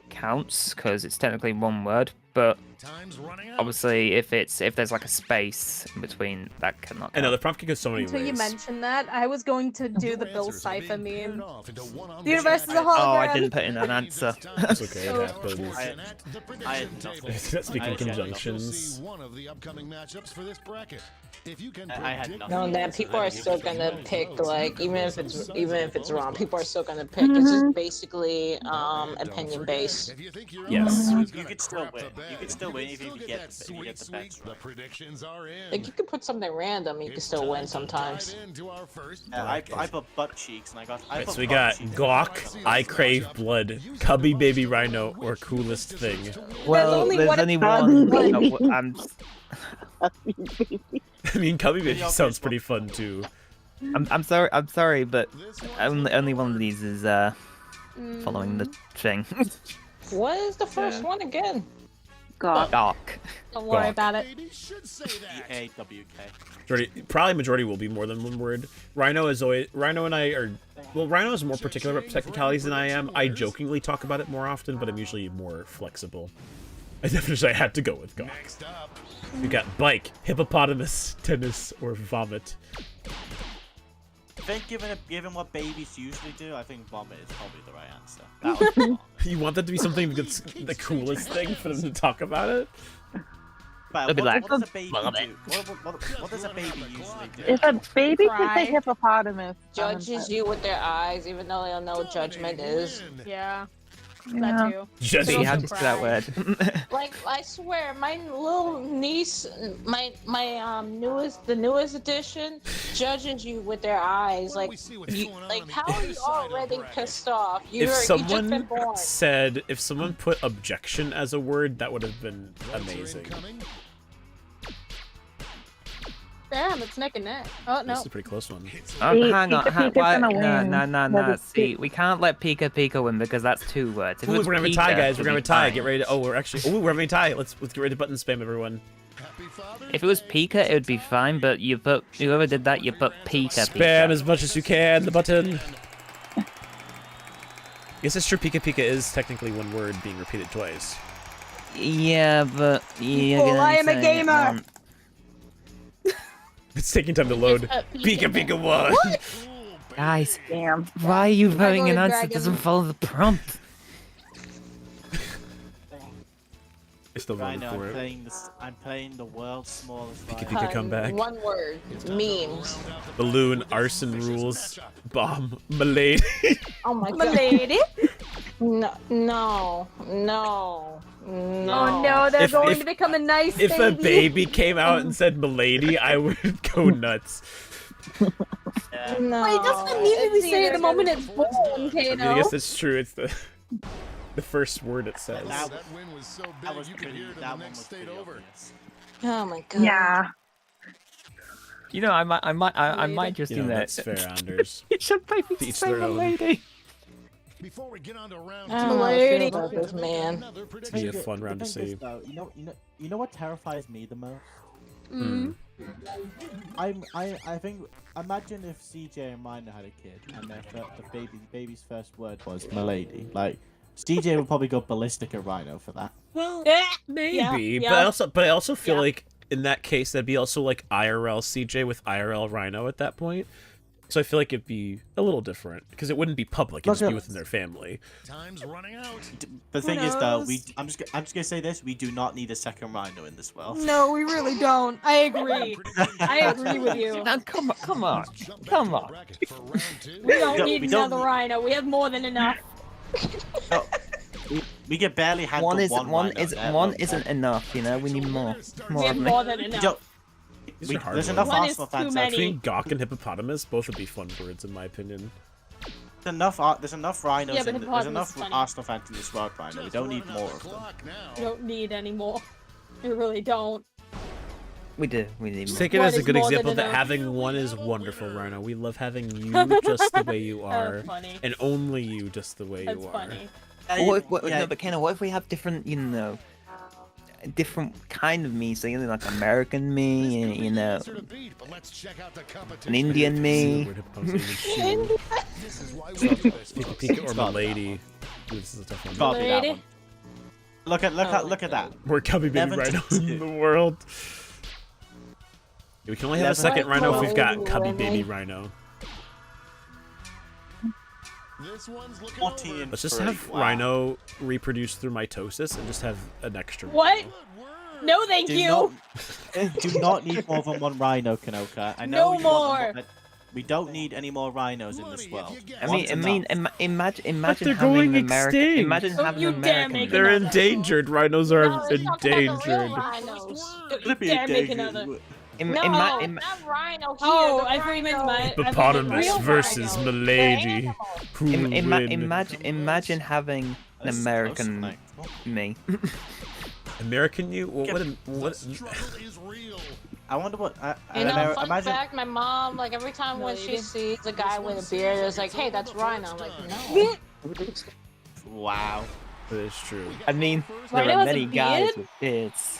counts because it's technically 1 word. But Time's running out. obviously, if there's a space in between, that cannot. I know count. the prompt can go so many Until you ways. mentioned that, I was going to do Your the Bill answers are Cipher being paired meme. off into one-on-one The universe is a chat. Oh, I hologram. didn't put in an answer. That's okay, it So- happens. I had nothing. Speaking I had conjunctions. One of the upcoming matchups for this bracket. If you can I had predict nothing. No, that people are still gonna pick even if it's wrong, people are still gonna pick. It's just basically opinion based. Yes. You could still win. You could still win if you get the bets right. The predictions are in. Like you could put something random, you can still win sometimes. I put butt cheeks and I got. Alright, put so we butt got cheeks. Gawk, I Crave Blood, Cubby Baby Rhino, or Coolest Thing. Well, only there's one- only Cubby one. I mean, Cubby Baby sounds pretty fun too. I'm sorry, but only one of these is following the thing. What is the first one again? God. Dark. Don't worry Gawk. about it. Baby should say that. EAWK. Probably majority will be more than one word. Rhino is always Rhino and I are well. Rhino is more particular about technicalities than I am. I jokingly talk about it more often, but I'm usually more flexible. I definitely had to go with Gawk. Next up. We got bike, hippopotamus, tennis, or vomit. I think given what babies usually do, I think vomit is probably the right answer. That was wrong. You want that to be something that's the coolest thing for them to talk about it? But It'll be what, like, what does a baby vomit. do? What does a baby usually do? If a baby could Cry. say hippopotamus, Judges you with their eyes, even though they don't know what judgment is. Yeah. Yeah. That too. Just See how to say that Cry. word. Like, I swear, my little niece, my the newest edition, judges you with their eyes. Well, Like, we see what's you, going on like on how the are you inside of the already bracket. pissed off? if You just been someone born. said, if someone put objection as a word, that would have been Votes are amazing. incoming. Damn, it's neck and neck. Oh This no. is a pretty close one. Oh, See, hang on. Pika Pika's Why? gonna No, win. no, no, That no. is See, we can't let Pika win because that's 2 words. If it Ooh, was we're gonna have a Pika, tie, guys. We're it'd gonna have be a tie. fine. Get ready to. Oh, we're actually. Oh, we're having a tie. Let's get ready to button spam, everyone. Happy Father's If it was Day. Pika, it would be fine. But you put whoever did that, you put Pika. Spam as much as you can. The button. Yes, it's true. Pika Pika is technically one word being repeated twice. Yeah, but you're Well, gonna I am a say, gamer. It's taking time to load. Pika Pika one. Guys, Damn. why are you voting an voted answer that dragon. doesn't follow the prompt? I still voted Rhino, for it. I'm playing the world's smallest Pika rhino. Pika come back. One word. Memes. Balloon, arson rules, bomb, malade. Oh my My god. lady. No, no, no, no. Oh no, they're If- going if- to become a nice If a baby. baby came out and said milady, I would go nuts. No. Wait, it doesn't immediately It's say either the moment gonna- it's born, I mean, I Kano. guess that's true. It's the first word it says. That That win was so That big was you could pretty. hear it in That the one next was state pretty over. obvious. Oh my god. Yeah. You know, I might just You do know, that. that's fair, Anders. You should play To each say their own. lady. Before we get on to round I don't know how I Lady. feel about this man. another Be a prediction. fun round to The thing see. is, though, you know what terrifies me the most? Mm. I think imagine if CJ and Rhino had a kid and the baby's first word was milady. Like CJ would probably go ballistic at Rhino for that. Well, Yeah, maybe, yeah. but I also feel Yeah. like in that case that'd be also like IRL CJ with IRL Rhino at that point. So I feel like it'd be a little different because it wouldn't be public; it'd just be within their family. Time's running out. The thing is though, knows? I'm just gonna say this: we do not need a second Rhino in this world. No, we really don't. I agree. I agree with you. Now, come on. Let's jump back Come to the on. bracket for round two. We don't don't- need we don't another need- rhino. We have more than enough. We can barely handle One Rhino there, one but isn't enough. You know, we need more. We More have of me. more than we enough. don't- These are hard there's words. enough One is Arsenal too fans out many. Between Gawk and hippopotamus, both would be fun words in my opinion. There's enough rhinos. Yeah, but there's hippopotamus enough is funny. Arsenal fans in this world, Rhino. We don't need more of them. We don't need any more. We really don't. We do. We need Just more. take it One as a is good more than example that enough. having one is wonderful, Rhino. We love having you just the way you are, That's funny. and only you just the way That's you are. funny. No, but Kenna, what if we have different, you know, different kind of me? So you know, like American me, you know, an Indian See me. the word hippopotamus even shoe. This is why we do this. Pika Pika or It's gotta be milady. Ooh, this is a tough one. Gotta be that Lady? one. Look at that. We're cubby baby Seven rhino to in two. the world. We can only have a Seven second to rhino if we've got twelve cubby baby women. rhino. This one's looking 14 over. and Let's just 3. have Wow. rhino reproduce through mitosis and just have an extra. What? Good word. No, thank Do you. do not need more than one rhino, Kanoka. I know No you want more. but we don't need any more rhinos in this Money if world. you get I it. mean, imagine they're having going an American. extinct. Imagine Don't having you an dare American. make me. They're another. endangered. Rhinos are No, let's talk about the real endangered. rhinos. You dare make another. Im- No, ima- im- not rhino here. Oh, the I thought you meant rhino. my. I thought you meant Hippopotamus real versus rhino. milady. Who will win? imagine having an That's American close, me. American you? What? Struggle is real. I wonder what. You know, fun imagine. fact, my mom, like every time when she Lady. sees a guy with a beard, it's like, hey, that's Rhino. I'm like, no. Wow. That is true. I mean, Rhino there are has a many guys beard? with beards.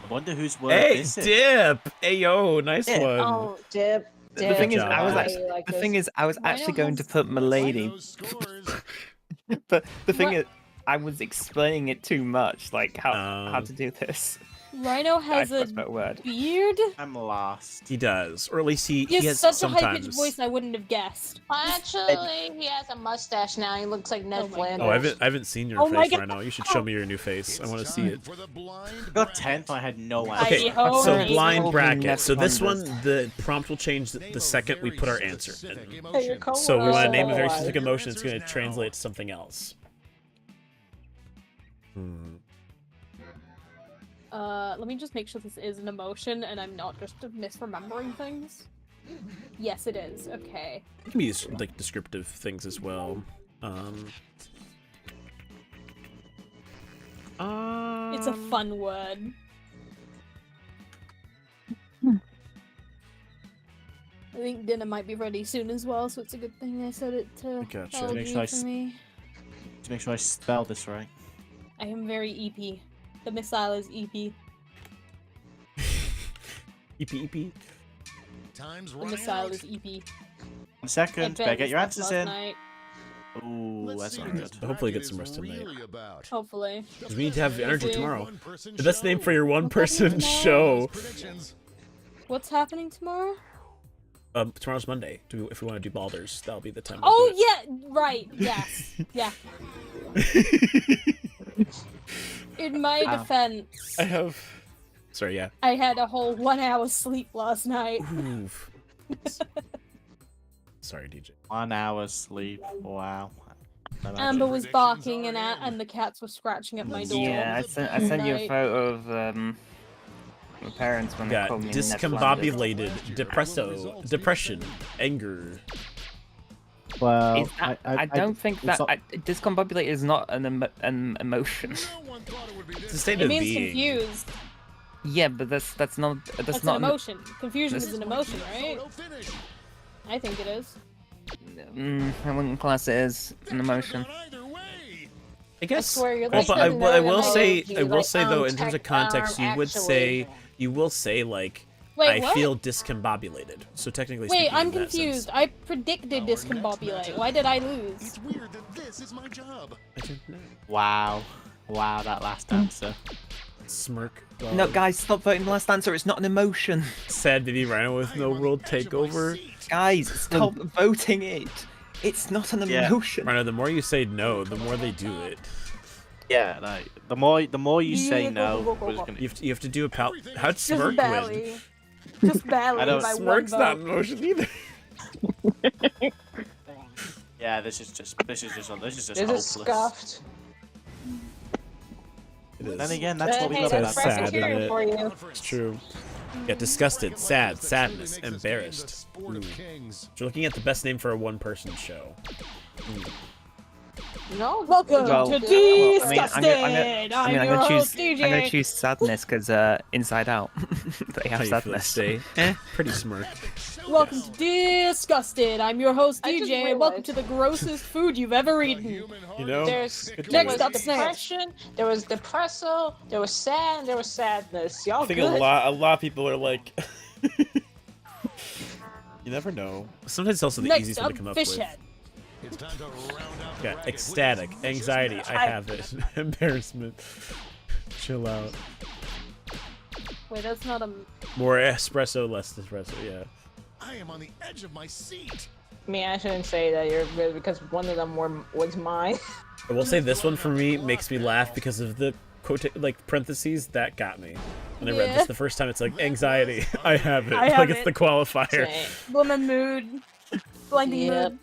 I wonder whose word Hey, this is. Dip! Hey, yo, nice Dip. one. Oh, Dip. The thing is, job, I was Dip. actually, like the this. thing is, I was Rhino actually going to has- put Milady, Rhino's scores. but the thing Ri- is, I was explaining it too much, like how Oh. to do this. Rhino has I a forgot that word. beard. I'm lost. He does, or at least he He has has such sometimes. a high-pitched voice, I wouldn't have guessed. Actually, he has a mustache now. He looks like Ned Oh my Flanders. I haven't seen your Oh my face God. right now. You should show me your new face. I It's want to see time it. for the blind I got 10th, I had no Okay, idea. Oh, so right. blind Holding bracket. Ned So this one, Flanders. the prompt will change the Name a second we very put our answer specific in. Hey, you're emotion. cold. So we want to name a very Oh. specific emotion. It's Your going to answers translate now. to something else. Let me just make sure this is an emotion and I'm not just misremembering things. Yes, it is. Okay. It can be like descriptive things as well. It's a fun word. I think dinner might be ready soon as well, so it's a good thing I said it to Gotcha. all of Make you sure I for s- me. To make sure I spell this right. I am very EP. The missile is E EP. EP. Time's The running missile out. is EP. 1 I second, better bet get your this answers last in. night. Ooh, Let's that's see not what good. this Hopefully bracket get some is rest tonight. really about. Hopefully. Because we need to have energy Hopefully. tomorrow. One-person The best name for show. your one-person What's show. Predictions. What's happening tomorrow? Tomorrow's Monday. If we want to do Baldur's, that'll be the time. Oh yeah, right. Yes. Yeah. In my Wow. defense, I have. Sorry, yeah. I had a whole 1 hour sleep last night. Oof. Sorry, DJ. 1 hour sleep. Wow. Amber was barking and the cats were scratching at my door. Yeah, I sent you a Night. photo of my parents when they Got called me Ned Flanders. discombobulated, depression, anger. Well, Is that, I don't think that discombobulate is not an emotion. No one thought it would be It's a this state It of means being. confused. Yeah, but that's not That's an not emotion. Confusion This- is an emotion, right? photo finish. I think it is. I wouldn't class it as an emotion. Not either way. I guess. swear you're Well, like but the I nerd will in say, biology, I will like, say though, in terms of tech, context, you would say, actually. like, Wait, I what? feel discombobulated. So technically Wait, speaking, I'm in that sense. confused. I predicted Our next discombobulate. matchup. Why did I lose? It's weird that this is my job. I don't know. Wow. Wow, that last answer. Smirk. No, guys, stop voting the last answer. It's not an emotion. Sad baby rhino with I no am on world the edge of my takeover. seat. Guys, stop voting it. It's not an Yeah. emotion. Rhino, the more you say no, the more they do it. Yeah, like the more you say no, we're just gonna... You have to do a pal. How'd Just smirk win? barely. Just barely I don't- by Smirk's one not vote. an emotion either. Yeah, this is just This is hopeless. scuffed. It is. Then again, that's what we Hey, love that's about sad, that. isn't Presbyterian it? for you. It's true. Yeah, disgusted, sad, sadness, Truly makes this game a embarrassed. sport of kings. You're looking at the best name for a one-person show. No. Welcome Well, to well, Disgusted. I'm gonna choose. DJ. I'm gonna choose sadness because Inside Out they How have you feel sadness. today? Pretty smirk. Welcome to Disgusted. I'm your host I just DJ, and welcome realized- to the grossest food you've ever eaten. Human heart You know? There's Good there to was it. Next up, Snatch. depression, there was depresso, there was sad, and there was sadness. Y'all I think good? a lot of people are like. You never know. Sometimes it's also the Next easiest up, one to come up fish with. head. It's time to round out the Yeah, bracket with ecstatic, some anxiety. vicious I have it. Embarrassment. Chill out. Wait, that's not a. More espresso, less espresso. Yeah. I am on the edge of my seat. I mean, I shouldn't say that you're good because one of them was mine. I will say this one for me makes me laugh because of the like parentheses that got me. When I read Yeah. this the first time, it's like anxiety. I have it. I like have it's it. the qualifier. Same. Woman mood. Blinding Yep. mood.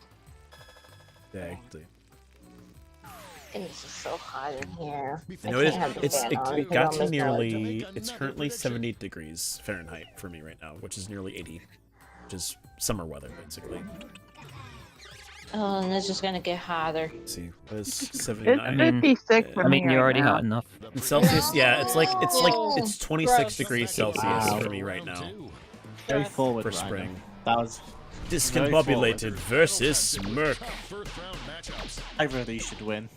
Exactly. It's just so hot in here. You I know, it, can't have the it's fan it, on it because got I'll to miss nearly Make it's another currently prediction. 78 degrees Fahrenheit for me right now, which is nearly 80, which is summer weather basically. Oh, and it's just gonna get hotter. Let's see, what is It's 79? 56 for I mean, me you're right already now. hot enough. In Celsius, yeah, it's Oh, it's 26 gross. degrees Celsius Wow. for me right now. Very Yes. forward, For Rhino. spring. That was Discombobulated versus Smirk. either of these should win.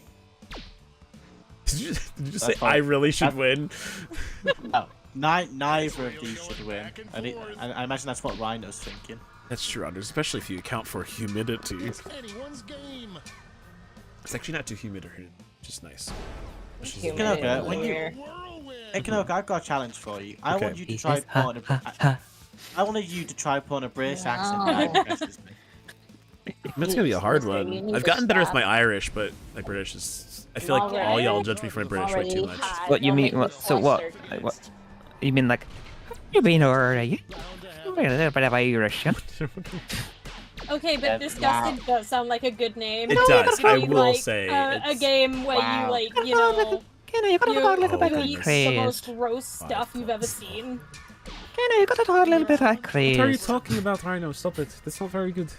Did you just That's say fine. I really should win? Oh, neither of these should win. I imagine that's what Rhino's thinking. That's true, Anders, especially if you account for humidity. Anyone's game. It's actually not too humid or just nice. Kanoka, when you, Whirlwind. hey Kanoka, I've got a challenge for you. I Okay. want you to try putting I wanted you to try putting a British accent that impresses me. That's gonna be a hard You one. need I've to gotten better with stop. my Irish, but my British is. I feel like all Already? y'all judge me for my British way too much. What you mean? What, so what? Like, what? You mean like? You mean already? A little bit of Irish. Huh? Okay, but Disgusted does sound like a good name. It does, Could I be, will like, say, a it's- game where Wow. you like, you know, You got to talk a little bit Oh, of eat the craze. most gross stuff you've ever seen. You got to talk a little bit of craze. What are you talking about, Rhino? Stop it. That's not very good.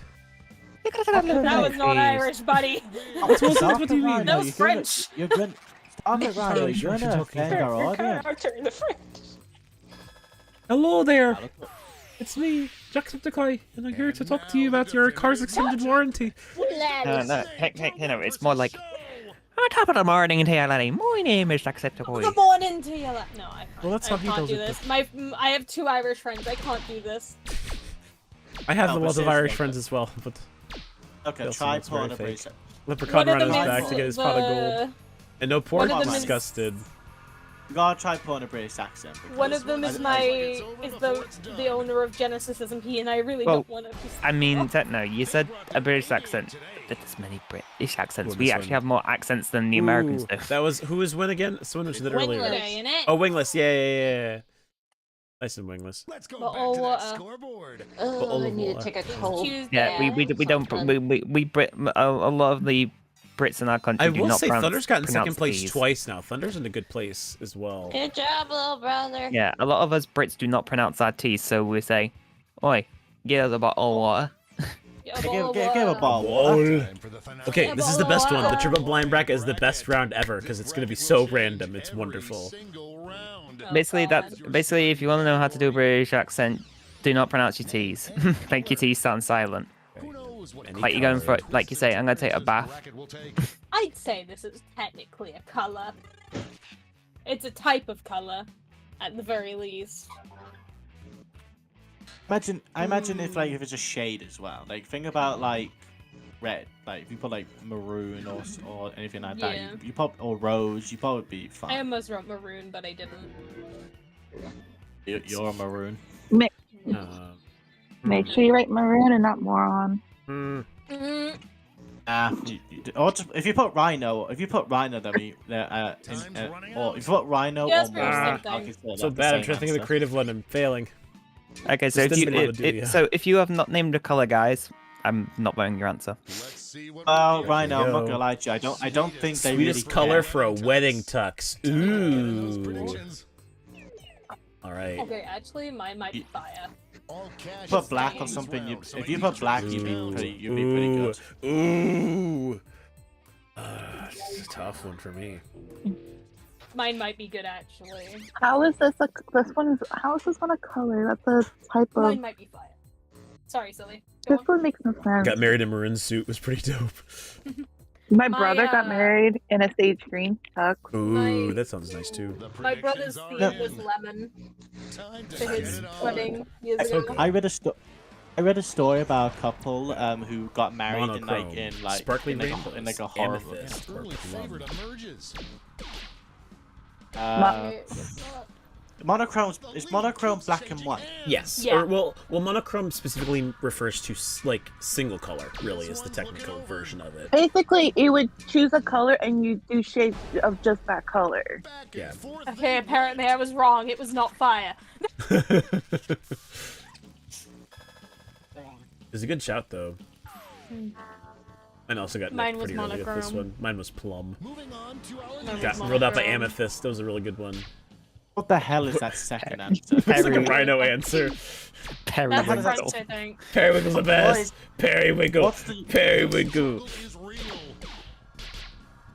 You got to talk a little bit That of was not craze. Irish, buddy. Stop what do you it, mean? Rhino, That was you're French. You're going. Stop it, Rhino. Sorry, You're what you gonna talking offend our Your audience. character in the French. Hello there. It's me, Jackbox, and I'm here to talk to you about your car's extended warranty. No, it's more like on top of the morning to you, laddie. My name is Jacksepticeye. Good morning to you. No, I can't. Well, that's I how he can't does do it, this. I have 2 Irish friends. I can't do this. I have No, a but lot of seriously, Irish like- friends as well, but Okay, Yes, try that's very putting a fake. British. Leprechaun One of Rhino's them back is to get his pot of gold. And no pork, one of them is- disgusted. You gotta try putting a British accent. One because of them is I- the owner of Genesis SMP, and I really Well, don't want to. I mean, no, you said a British accent. There's many British accents. Well, We this actually one. have more accents than the Americans do. That was who was win again? Someone mentioned it earlier. Wingless. Oh, wingless. Yeah. Nice and wingless. Let's go But back all to that water. scoreboard. Oh, I need to take a cold. Yeah, we don't a lot of the Brits in our country I do will not say pronounce, Thunder's gotten second pronounce place T's. twice now. Thunder's in a good place as well. Good job, little brother. Yeah, a lot of us Brits do not pronounce our T's, so we say, "Oi, get us a bottle of water." Give a ball. Whoa. Time for the finale. Okay, this is the best one. The triple blind bracket is the best round ever because it's going to be so random. It's Every wonderful. single round. Basically, God. basically if you want to know how to do a British accent, do not pronounce your T's. Make your T's sound silent. Who knows what Any Like you're going for, color. like you say, I'm gonna take a bath. bracket will take. I'd say this is technically a color. It's a type of color, at the very least. I imagine if it's a shade as well. Like think about like red. Like if you put like maroon or anything like that, Yeah. you pop or rose, you probably be I fine. almost wrote maroon, but I didn't. You're a maroon. Make sure you write maroon and not moron. Mm, Or just, if you put rhino, then we, Time's running or out. if you put rhino Yeah, or it's pretty much the moron, same I'll thing. consider So that the bad. I'm same trying to think of the answer. creative one. I'm failing. Okay, so This if you doesn't wanna do, yeah. so if you have not named a color, guys, I'm not voting your answer. Let's see what Oh, we Rhino, I'm not Go. gonna lie to you. I don't think they Sweetest really color care. for a wedding tux. Ooh. predictions. All right. okay, actually, mine might be fire. All cash Put is black fine or as something. well, so If I you need put to black, choose you'd be now. pretty good. Ooh. This is a tough one for me. Mine might be good, actually. How is this how is this one a color? That's a type of. Mine might be fire. Sorry, silly. Go This one makes no sense. Got married in a maroon suit was pretty dope. My My, brother got married in a sage green tux. Ooh, My- that sounds nice too. The My brother's predictions are theme was in. lemon Time to for get his it on. wedding years I- ago. I read a story about a couple who got married Monochrome. in Sparkly in like rainbows. a horror Amethyst. movie. Early favorite emerges. Monochrome is monochrome black and white. Yes. Yeah. Or well, monochrome specifically refers to like single color. Really, is the technical version of it. Basically, you would choose a color and you do shades of just that color. Back Yeah. and forth. Okay, apparently I was wrong. It was not fire. It's a good shout though. And also got Mine Nick was pretty early with this monochrome. one. Mine was plum. Moving on to our Mine Got was rolled out by monochrome. Amethyst. That was a really good one. What the hell is that second answer? It's like a Perry- rhino answer. That's Periwinkle. French, I think. Periwinkle's the best. Boys, Periwinkle. what's the- Periwinkle. is real.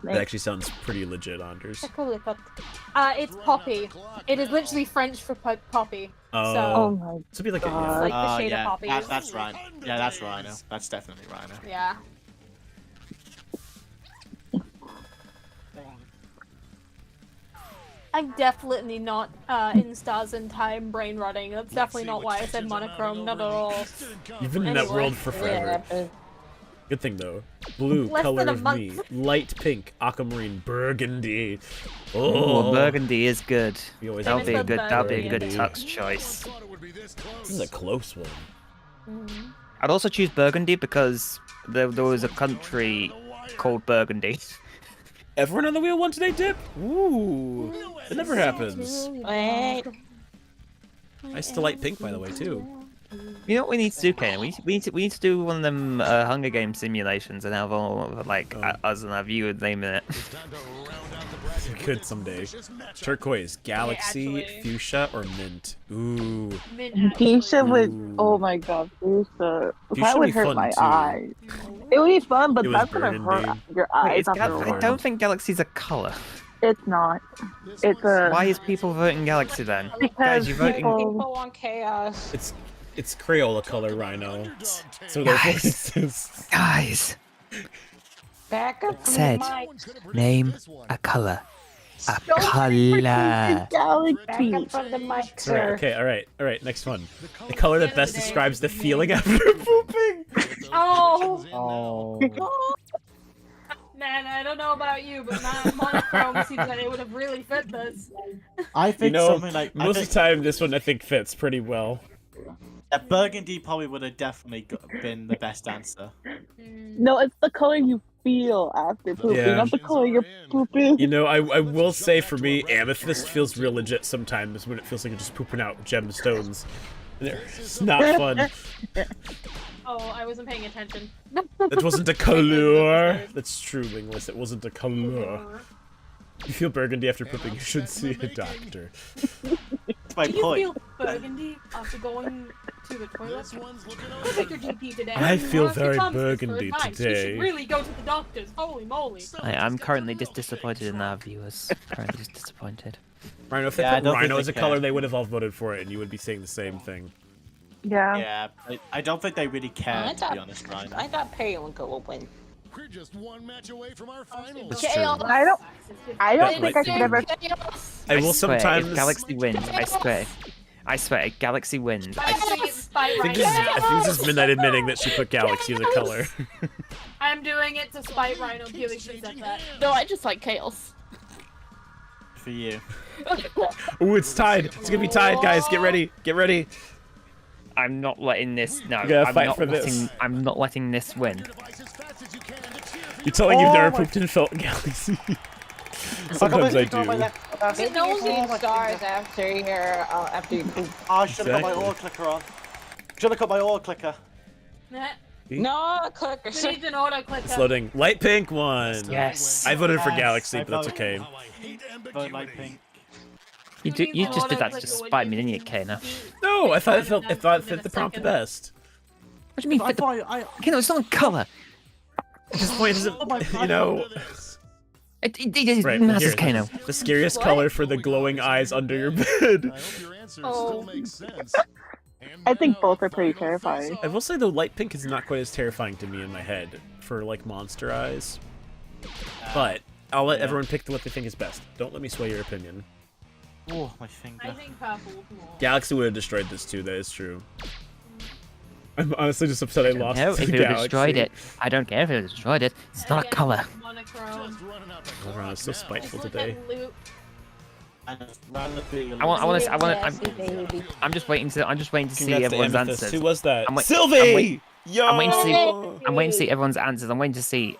That actually sounds pretty legit, Anders. It's poppy. It is literally French for poppy. Oh, Oh my so it'd be like a God. Like the shade yeah, of poppy. that's Rhino. Yeah, that's Rhino. That's definitely Rhino. Yeah. I'm definitely not in Stars in Time brain rotting. That's definitely not why I said monochrome. Not at all. You've been in that Anyway. world for forever. Good thing though. Blue, Less color than a of month. me. Light pink, aquamarine, burgundy. Oh, Oh, burgundy is good. we always That'll have be a to good. have That'll be a good burgundy. tux choice. This is a close one. I'd also choose Burgundy because there was a country called Burgundy. Everyone on the wheel won today, Dip? Ooh, it never happens. Wait. I still like pink, by the way, too. You know what we need to do, Kane? We need to do one of them Hunger Games simulations and have all like us and our viewers name in it. We could someday. Turquoise, galaxy, actually. fuchsia, or mint. Ooh, Fuchsia would. Ooh. Oh my god, Fuchsia. Fuchsia That would would be hurt fun, my too. eyes. It would be fun, but It was that's gonna hurt burgundy. your Wait, eyes is after a I while. don't think galaxy's a color. It's not. It's a. Why is people voting galaxy then? Because Guys, you're voting. people- People want chaos. it's Crayola color Rhino. So therefore, Guys. Guys, Back up from Said. the mic. name a color. A Don't freaking color. Galaxy. Back up from the mic, Alright, sir. okay, alright, next one. The color that best describes the feeling after pooping. Oh Oh. man, I don't know about you, but my monochrome seems like it would have really fit this. I You think know, something like most of the time, this one I think fits pretty well. Burgundy probably would have definitely been the best answer. No, it's the color you feel after pooping, Yeah. not the color you're pooping. You know, I will say for me, amethyst feels real legit sometimes when it feels like you're just pooping out gemstones. It's not fun. Oh, I wasn't paying attention. That wasn't a color. That's true, Lingless. It wasn't a color. You feel burgundy after pooping, you should see a doctor. That's my Do you point. feel burgundy after going to the toilet? Go take your GP today. I feel Or if you very come to this burgundy third time, You today. should really go to the doctors. Holy moly. I'm currently just disappointed in our viewers. Currently just disappointed. Rhino, if they Yeah, I put don't think Rhino they as a care. color, they would have all voted for it, and you would be saying the same thing. Yeah. Yeah, I don't think they really care, I to be thought, honest, Ryan. I thought Periwinkle will win. We're just one match away from our finals. That's true. Chaos. I don't Yeah, think like- I could ever. Chaos. I will swear, sometimes. If Galaxy wins, I swear, if Galaxy wins, I'm doing it to spite I think this Rhino. is, I think this is Midnight admitting that she put Galaxy as a color. I'm doing it to spite Rhino purely because of that. No, I just like chaos. For you. Ooh, it's tied. It's gonna be tied, guys. Get ready. Get ready. I'm not letting this. No, You gotta I'm fight not for letting. this. I'm not letting this win. You're telling you've Oh never my- pooped and felt Galaxy. Sometimes I do. It usually stars after you poop. I should have got my Exactly. oil clicker on. Should have got my oil clicker. No, clicker. We need an auto clicker. It's loading. Light pink one. Yes. I voted for Yes, Galaxy, I but that's voted- okay. Vote like pink. You just did that to just spite me, didn't you, Kana? No, I thought it fit the prompt the best. What do you mean? I Fit the... thought I. Kana, it's not a color. At this point, isn't Oh my God. you know It right? matters, Here, Kano. the scariest What? color for the glowing eyes under your bed. I hope your answers Oh. still make sense. And I think now, both are pretty final terrifying. face-off. I will say though, light pink is not quite as terrifying to me in my head for like monster eyes. But I'll let Yeah. everyone pick what they think is best. Don't let me sway your opinion. Oh, my finger. I think purple more. Galaxy would have destroyed this too. That is true. I'm honestly just upset I lost No, to if it Galaxy. destroyed it, I don't care if it destroyed it. It's not a color. Monochrome. Just running out the Oh, Ron is so spiteful Look today. at Luke. And it's randomly- I'm just waiting to. I'm just waiting to see Congrats to everyone's Amethyst. answers. Who was that? I'm wait- Sylvie! I'm wait- Yo! I'm waiting to see. I'm waiting to see everyone's answers. I'm waiting to see.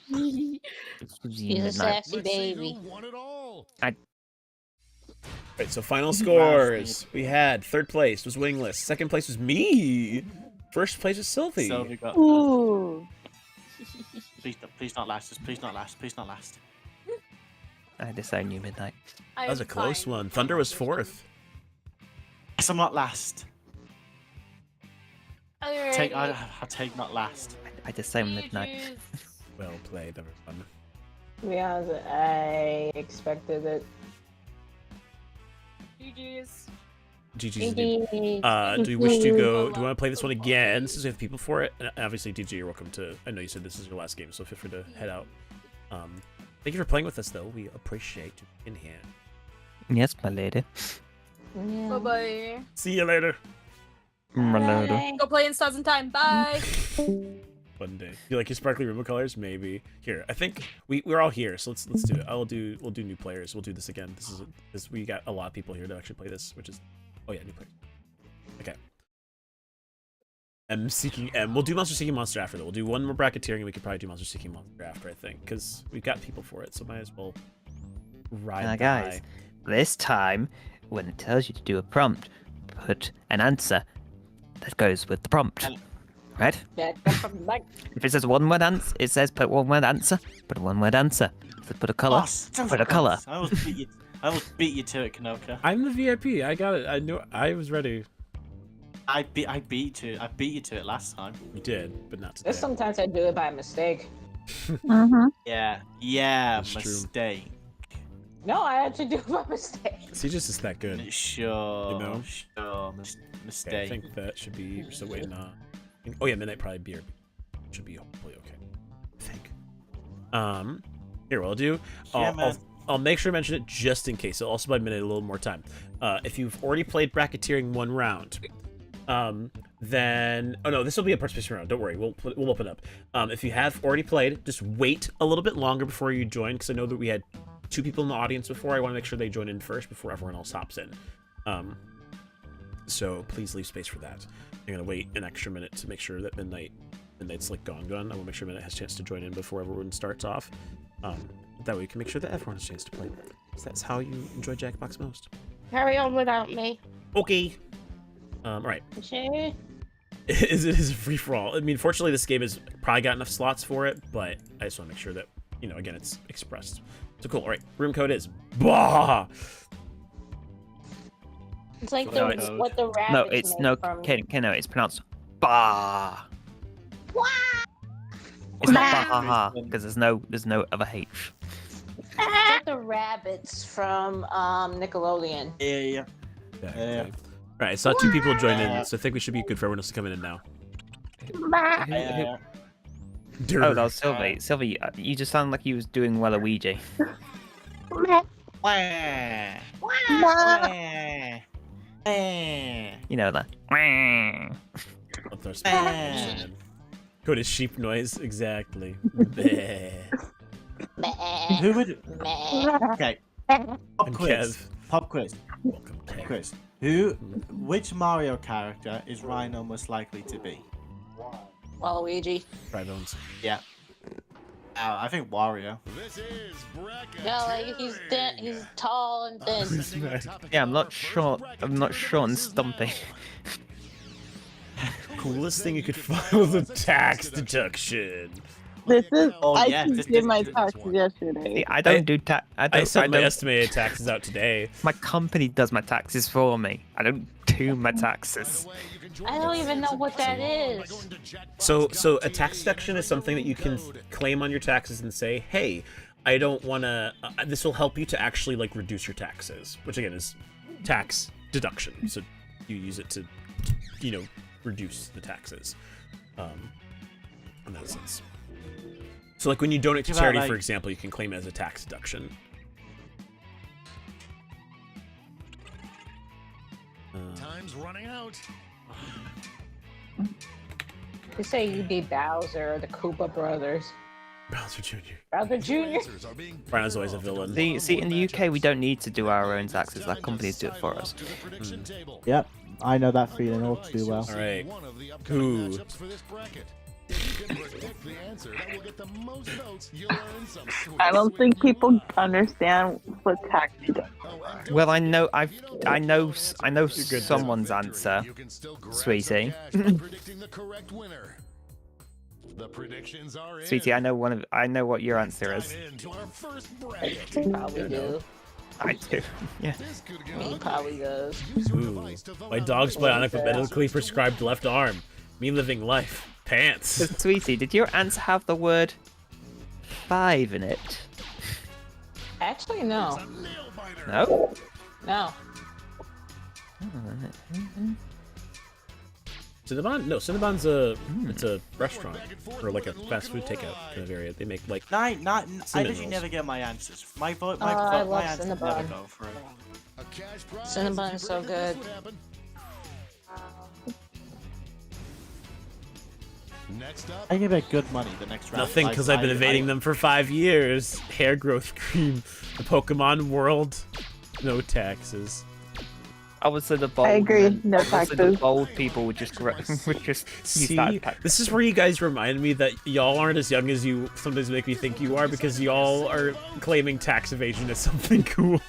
He's a sassy baby. Won it all. Right, so final scores. We had third place was Wingless. Second place was me. First place was Sylvie. So we got. Ooh. Please not last. Just please not last. Please not last. I disown you, Midnight. That was a close one. Thunder was fourth. Yes, I'm not last. Alright. I'll take not last. I disown Midnight. Well played, everyone. To be honest, I expected it. GG's. GG's. Do we wish to go? Do we want to play this one again since we have people for it? And obviously, DJ, you're welcome to. I know you said this is your last game, so feel free to head out. Thank you for playing with us, though. We appreciate you in here. Yes, my lady. Yeah. Bye bye. See you later. My lady. Go play in Stars in Time. Bye. One day. You like your sparkly rainbow colors? Maybe. Here, I think we're all here, so let's do it. We'll do new players. We'll do this again. This we got a lot of people here to actually play this, which is new players. Okay. M seeking M. We'll do monster seeking monster after though. We'll do one more bracketeering and we could probably do monster seeking monster after, I think, because we've got people for it, so might as well ride. Now, guys, this time when it tells you to do a prompt, put an answer that goes with the prompt. Right? If it says one word answer, it says put one word answer. Put a one word answer. If it put a color, put a color. I will beat you to it, Kanoka. I'm the VIP. I got it. I knew. I was ready. I beat you to it last time. You did, but not today. There's sometimes I do it by mistake. Yeah, That's mistake. No, I actually do it by mistake. See, just is that good. Sure. You know? Sure. Mistake. Okay, I think that should be. We're still waiting on. Oh yeah, midnight probably beer should be hopefully okay. I think. Here, what I'll do. I'll make sure to mention it just in case. It'll also buy midnight a little more time. If you've already played bracketeering one round, then this will be a participation round. Don't worry, we'll open up. If you have already played, just wait a little bit longer before you join, because I know that we had 2 people in the audience before. I want to make sure they join in first before everyone else hops in. So please leave space for that. I'm gonna wait an extra minute to make sure that midnight's like gone. I want to make sure midnight has a chance to join in before everyone starts off. That way we can make sure that everyone has a chance to play. Because that's how you enjoy Jackbox most. Carry on without me. Okay. Alright. Sure. It is a free-for-all. I mean, fortunately, this game has probably got enough slots for it, but I just want to make sure that, again, it's expressed. So cool. Alright, room code is BAH! It's like what the rabbits No, it's make from... no, it's pronounced bah. It's not bah because there's no other H. It's like the rabbits from Nickelodeon. Yeah. Alright, I saw 2 people join in, so I think we should be good for everyone else to come in now. Oh, that was Sylvie. Sylvie, you just sound like you was doing Waluigi. You know that. I'll throw some in. Go to sheep noise, exactly. Who would? Okay. Pop quiz. Kev. Pop quiz. Welcome, Kev. Quiz. Which Mario character is Rhino most likely to be? Waluigi. Try bones. Yeah. I think Wario. This is bracket. Yeah, like he's tall and thin. Yeah, I'm not short and stumpy. Coolest thing you could find was a tax deduction. This is. yeah, I this did my is taxes yesterday. See, I don't do tax. I sent my estimated taxes out today. My company does my taxes for me. I don't do my taxes. I don't even know what that is. So a tax deduction is something that you can claim on your taxes and say, hey, I don't want to. This will help you to actually like reduce your taxes, which again is tax deduction. So you use it to, reduce the taxes. In that sense. So like when you donate to charity, for example, you can claim it as a tax deduction. Time's running out. They say you be Bowser or the Koopa brothers. Bowser Jr. Bowser Jr. Rhino's always a villain. See, in the UK, we don't need to do our own taxes. Let companies do it for us. Yep. I know that feeling all too well. All right. Who? I don't think people understand what tax deduction. Well, I know someone's answer, sweetie. Sweetie, I know what your answer is. Probably do. I do. Yeah. He probably does. Ooh. My dog's bionic but medically prescribed left arm. Me living life. Pants. Sweetie, did your answer have the word 5 in it? Actually, no. No. No. Cinnabon? No, Cinnabon's a it's a restaurant or like a fast food takeout kind of area. They make like I cinnamon literally rolls. never get my answers. My vote, I love my answers never Cinnabon. go through. Cinnabon is so good. Next up, I give it good money the next round. Nothing, because I've been evading them for 5 years. Hair growth cream, the Pokemon world, no taxes. I would say the bold. I agree, men- no I would say the taxes. bold people would just would just use See, that tax. this is where you guys remind me that y'all aren't as young as you sometimes make me think you are, because y'all are claiming tax evasion as something cool.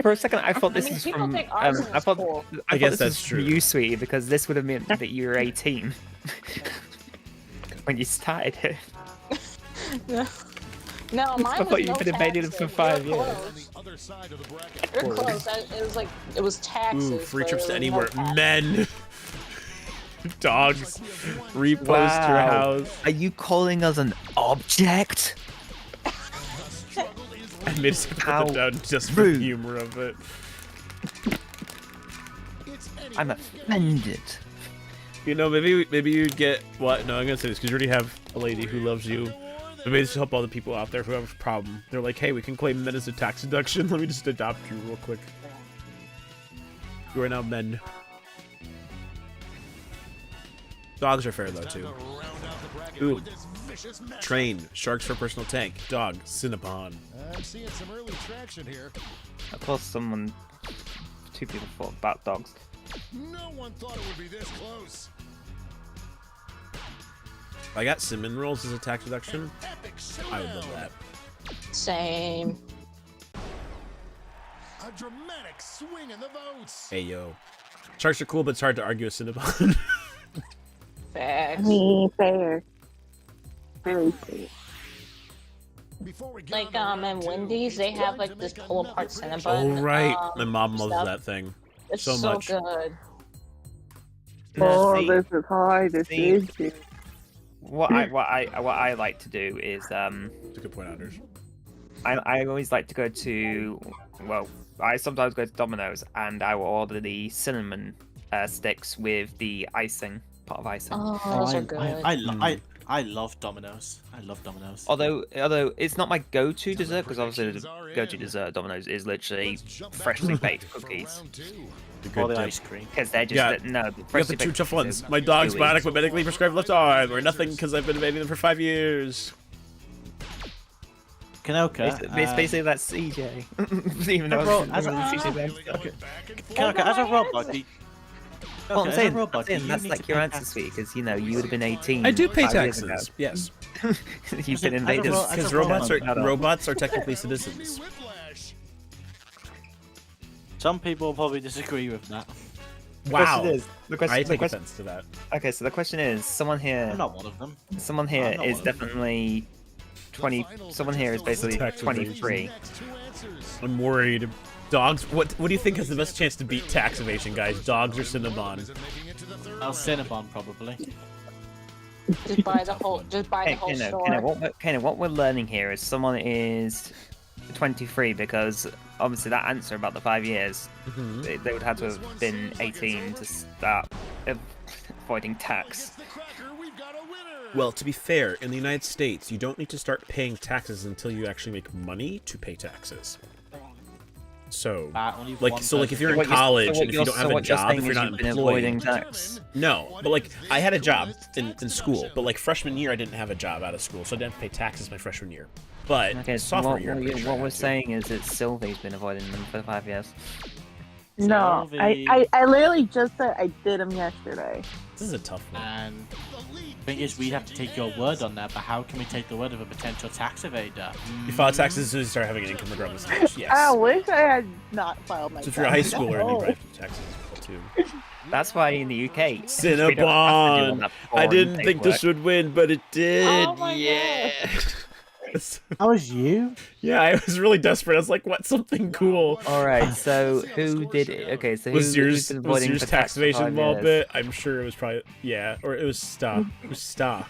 For a second, I thought this was people from. think ours is I thought. cool. I guess thought this that's was true. from you, sweetie, because this would have meant that you were 18 when you started it. No, mine I was thought you've no been evading them taxes. for 5 You're years. close. other side of the bracket. You're close. It was taxes. Ooh, free but trips it to was anywhere. no taxes. Men, dogs, repost your Wow. house. Are you calling us an object? I made us put How that down just for the rude. humor of it. I'm offended. You know, maybe you'd get what? No, I'm gonna say this because you already have a lady who loves you. But maybe just help all the people out there who have a problem. They're like, hey, we can claim men as a tax deduction. Let me just adopt you real quick. You are now men. Dogs are fair though too. Ooh. Train, sharks for personal tank, dog, Cinnabon. I'm seeing some early traction here. Of course, two people thought about dogs. No one thought it would be this close. If I got cinnamon rolls as a tax deduction, Epic I would love showdown. that. Same. A dramatic swing in the votes. Hey yo, sharks are cool, but it's hard to argue with Cinnabon. Facts. Me, fair. Very fair. Before we get Like on to and round two, Wendy's, it's they have time like to this make pull another apart prediction. Cinnabon. Oh right, my mom loves stuff. that thing. It's so so much. good. Oh, See, this is hard. This see. is you. what I like to do is That's a good point, Anders. I always like to go to, well, I sometimes go to Domino's and I will order the cinnamon sticks with the icing, part of icing. Oh, those are good. I love Domino's. I love Domino's. Although it's not my go-to dessert, because obviously the go-to dessert at Domino's is literally Let's jump back freshly to baked for cookies. round two. A Or good the dip. ice cream. Because they're just, Yeah. no, We got freshly the two baked tough cookies ones. are My dog's gooey. bionic with medically prescribed left arm, or nothing because I've been evading them for 5 years. Kanoka. It's basically that CJ. Even though Bro, it's as a- CJ Really based. going back and forth. Kanoka, as a robot, Well, I'm as a saying, robot, do you that's need like to your pay answer, taxes? sweet, because you know you would have been 18. I do pay 5 years ago. taxes. Yes, You've been As a invaded. ro- as because a robots robot. are robots are technically citizens. Whiplash. Some people will probably disagree with that. Wow, The question I the take question, offense to that. okay, so the question is, someone here, I'm not one of them. someone here I'm not is one of them. definitely 20. Someone here is basically Tax 23. Next two answers. I'm worried. Dogs. What do you think has the best chance to beat tax evasion, guys? Dogs or Cinnabon? Isn't making it to the third Oh, round. Cinnabon probably. Just buy the whole. Just buy the Hey, whole store. What we're learning here is someone is 23 because obviously that answer about the 5 years, they would have to have been 18 to start avoiding tax. Against the Cracker, we've got a winner. Well, to be fair, in the United States, you don't need to start paying taxes until you actually make money to pay taxes. So, Only like, one so like if you're person- in college and if you don't have a job, if you're you've not been avoiding employed, tax. no. But like, I had a job in school, but like freshman year, I didn't have a job out of school, so I didn't have to pay taxes my freshman year. But Okay, so sophomore what, year, I'm pretty sure I what we're had to. saying is that Sylvie's been avoiding them for 5 years. No, Sylvie. I literally just said I did them yesterday. This is a tough one. And the thing is, we'd have to take your word on that, but how can we take the word of a potential tax evader? You file taxes as soon as you start having an income regardless of age. Yes. I wish I had not filed my So if you're a high taxes. schooler, you Oh. probably have to taxes too. That's why in the UK, we don't have to do all Cinnabon. that I foreign didn't think paperwork. this would win, but it did. Oh my yeah. How was you? Yeah, I was really desperate. I was like, "What? Something cool." All right, so who did it? Okay, so Was who's yours been was avoiding yours for tax for evasion 5 law years? bit? I'm sure it was probably or it was Sta. It was Sta.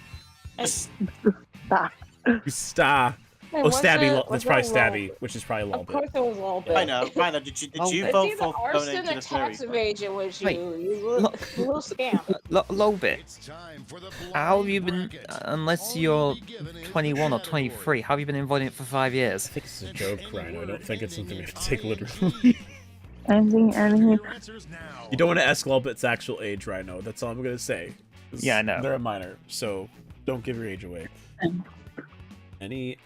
Stop. It was Sta. Oh, Stabby. That's probably Stabby, which is probably a little Of bit. course it was a little bit. I know. Rhino, did you Oh, vote It's for either arson donating or to the furry? tax evasion was Wait, you little scam. Low bit. It's time for the How have blind you been, bracket. unless All you're will be given in 21 or category. 23, how have you been avoiding it for 5 years? I think it's a joke, Rhino. I don't think it's something we have to take ING. literally. Anything. Your answers now. You don't want to ask Lolbit's actual age, Rhino. That's all I'm gonna say. 'Cause Yeah, I know. They're a minor, so don't give your age away. Any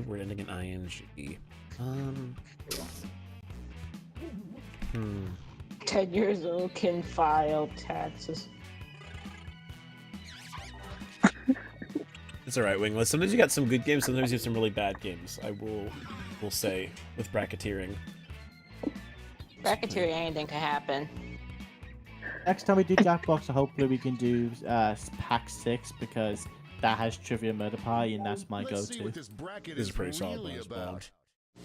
word ending in ing. 10 years old can file taxes. It's alright, Wingless. Sometimes you got some good games, sometimes you have some really bad games. I will say with bracketeering. Bracketeering, anything can happen. Next time we do Jackbox, hopefully we can do Pack 6 because that has Trivia Murder Party and that's my Let's see go-to. what this bracket This is pretty really solid one as well. about.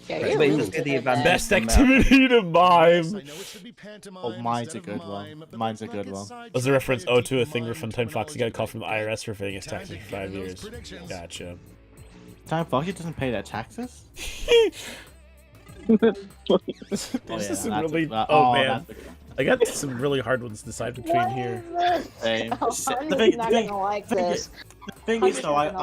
Yeah, Right. you're But really look at good the at that. advantage. Best activity to Yes, mime! I know it should be pantomime Oh, mine's instead a good of one. mime, but Mine's a let's good not one. get sidetracked Was a reference by to a thing mime from Time Fox. You got a call from the terminology. IRS for paying his taxes for 5 Time to years. get those predictions. Gotcha. Time Foxy doesn't pay their taxes? There's Oh, just some that's really. a- Oh man, that's a- I got some really hard ones to decide between here. Same. Oh, The I'm thing- not the thing- gonna like the thing this. is- The thing I'm is though, just gonna like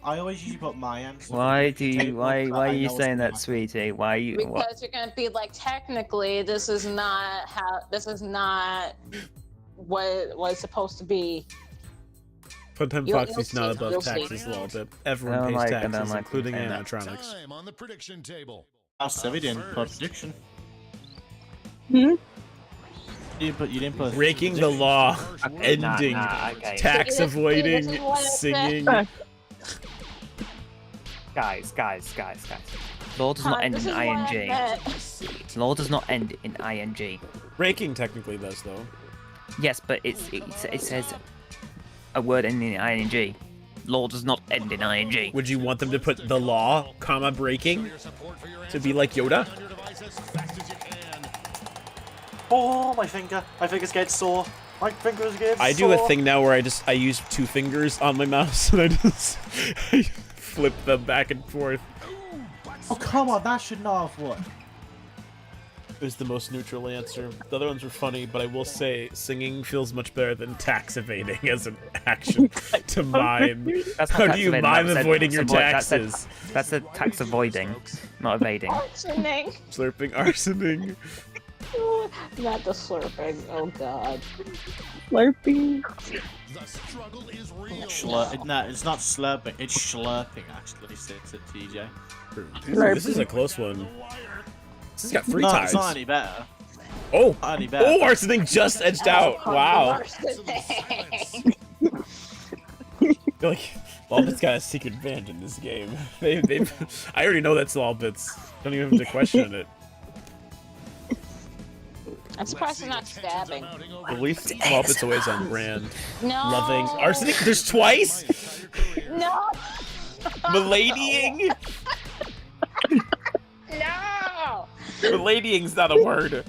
I always usually put my answer. Why do you, Take why ones that are I you know is saying gonna that, sweetie? Why are you, what? Because you're gonna be like, technically, this is not what it's supposed to be. Funtime You'll Foxy's not see, above you'll see. taxes a little bit. I Everyone don't pays like- I don't taxes, like including saying that. animatronics. Time on the prediction table. Oh, so we didn't put prediction. Hmm? You didn't put Breaking the law, Okay, ending, okay. tax See, avoiding, this is what it singing. said. Guys. Law does not end This in is what I ing. meant. Law does not end in ing. Breaking technically does though. Yes, but it says a word ending in ing. Law does not end in ing. Would you want them to put the law, comma breaking, to be like Yoda? Oh, my finger's getting sore. My finger's getting I do a thing now where I use 2 fingers on my mouse and I flip them back and forth. Oh, come on, that should not have worked. It was the most neutral answer. The other ones were funny, but I will say singing feels much better than tax evading as an action to mime. That's not How tax do you evading, mime that said avoiding tax your avoid- taxes? That's a tax avoiding, not evading. Arsoning. Slurping, arsoning. Not the slurping. Oh god. Slurping. The struggle is real. No, it's not slurping. It's slurping, actually, says it, TJ. This is a close one. This has got 3 No, ties. it's not any better. Oh! Not any better. Oh, arsoning just edged out. Wow. Arsoning. Feel like Lolbit's got a secret advantage in this game. I already know that's Lolbit's. Don't even have to question it. I'm surprised it's not stabbing. At least Lolbit's always on brand. No. Loving arsenic. There's twice. No. Miladying. No. Miladying's not a word.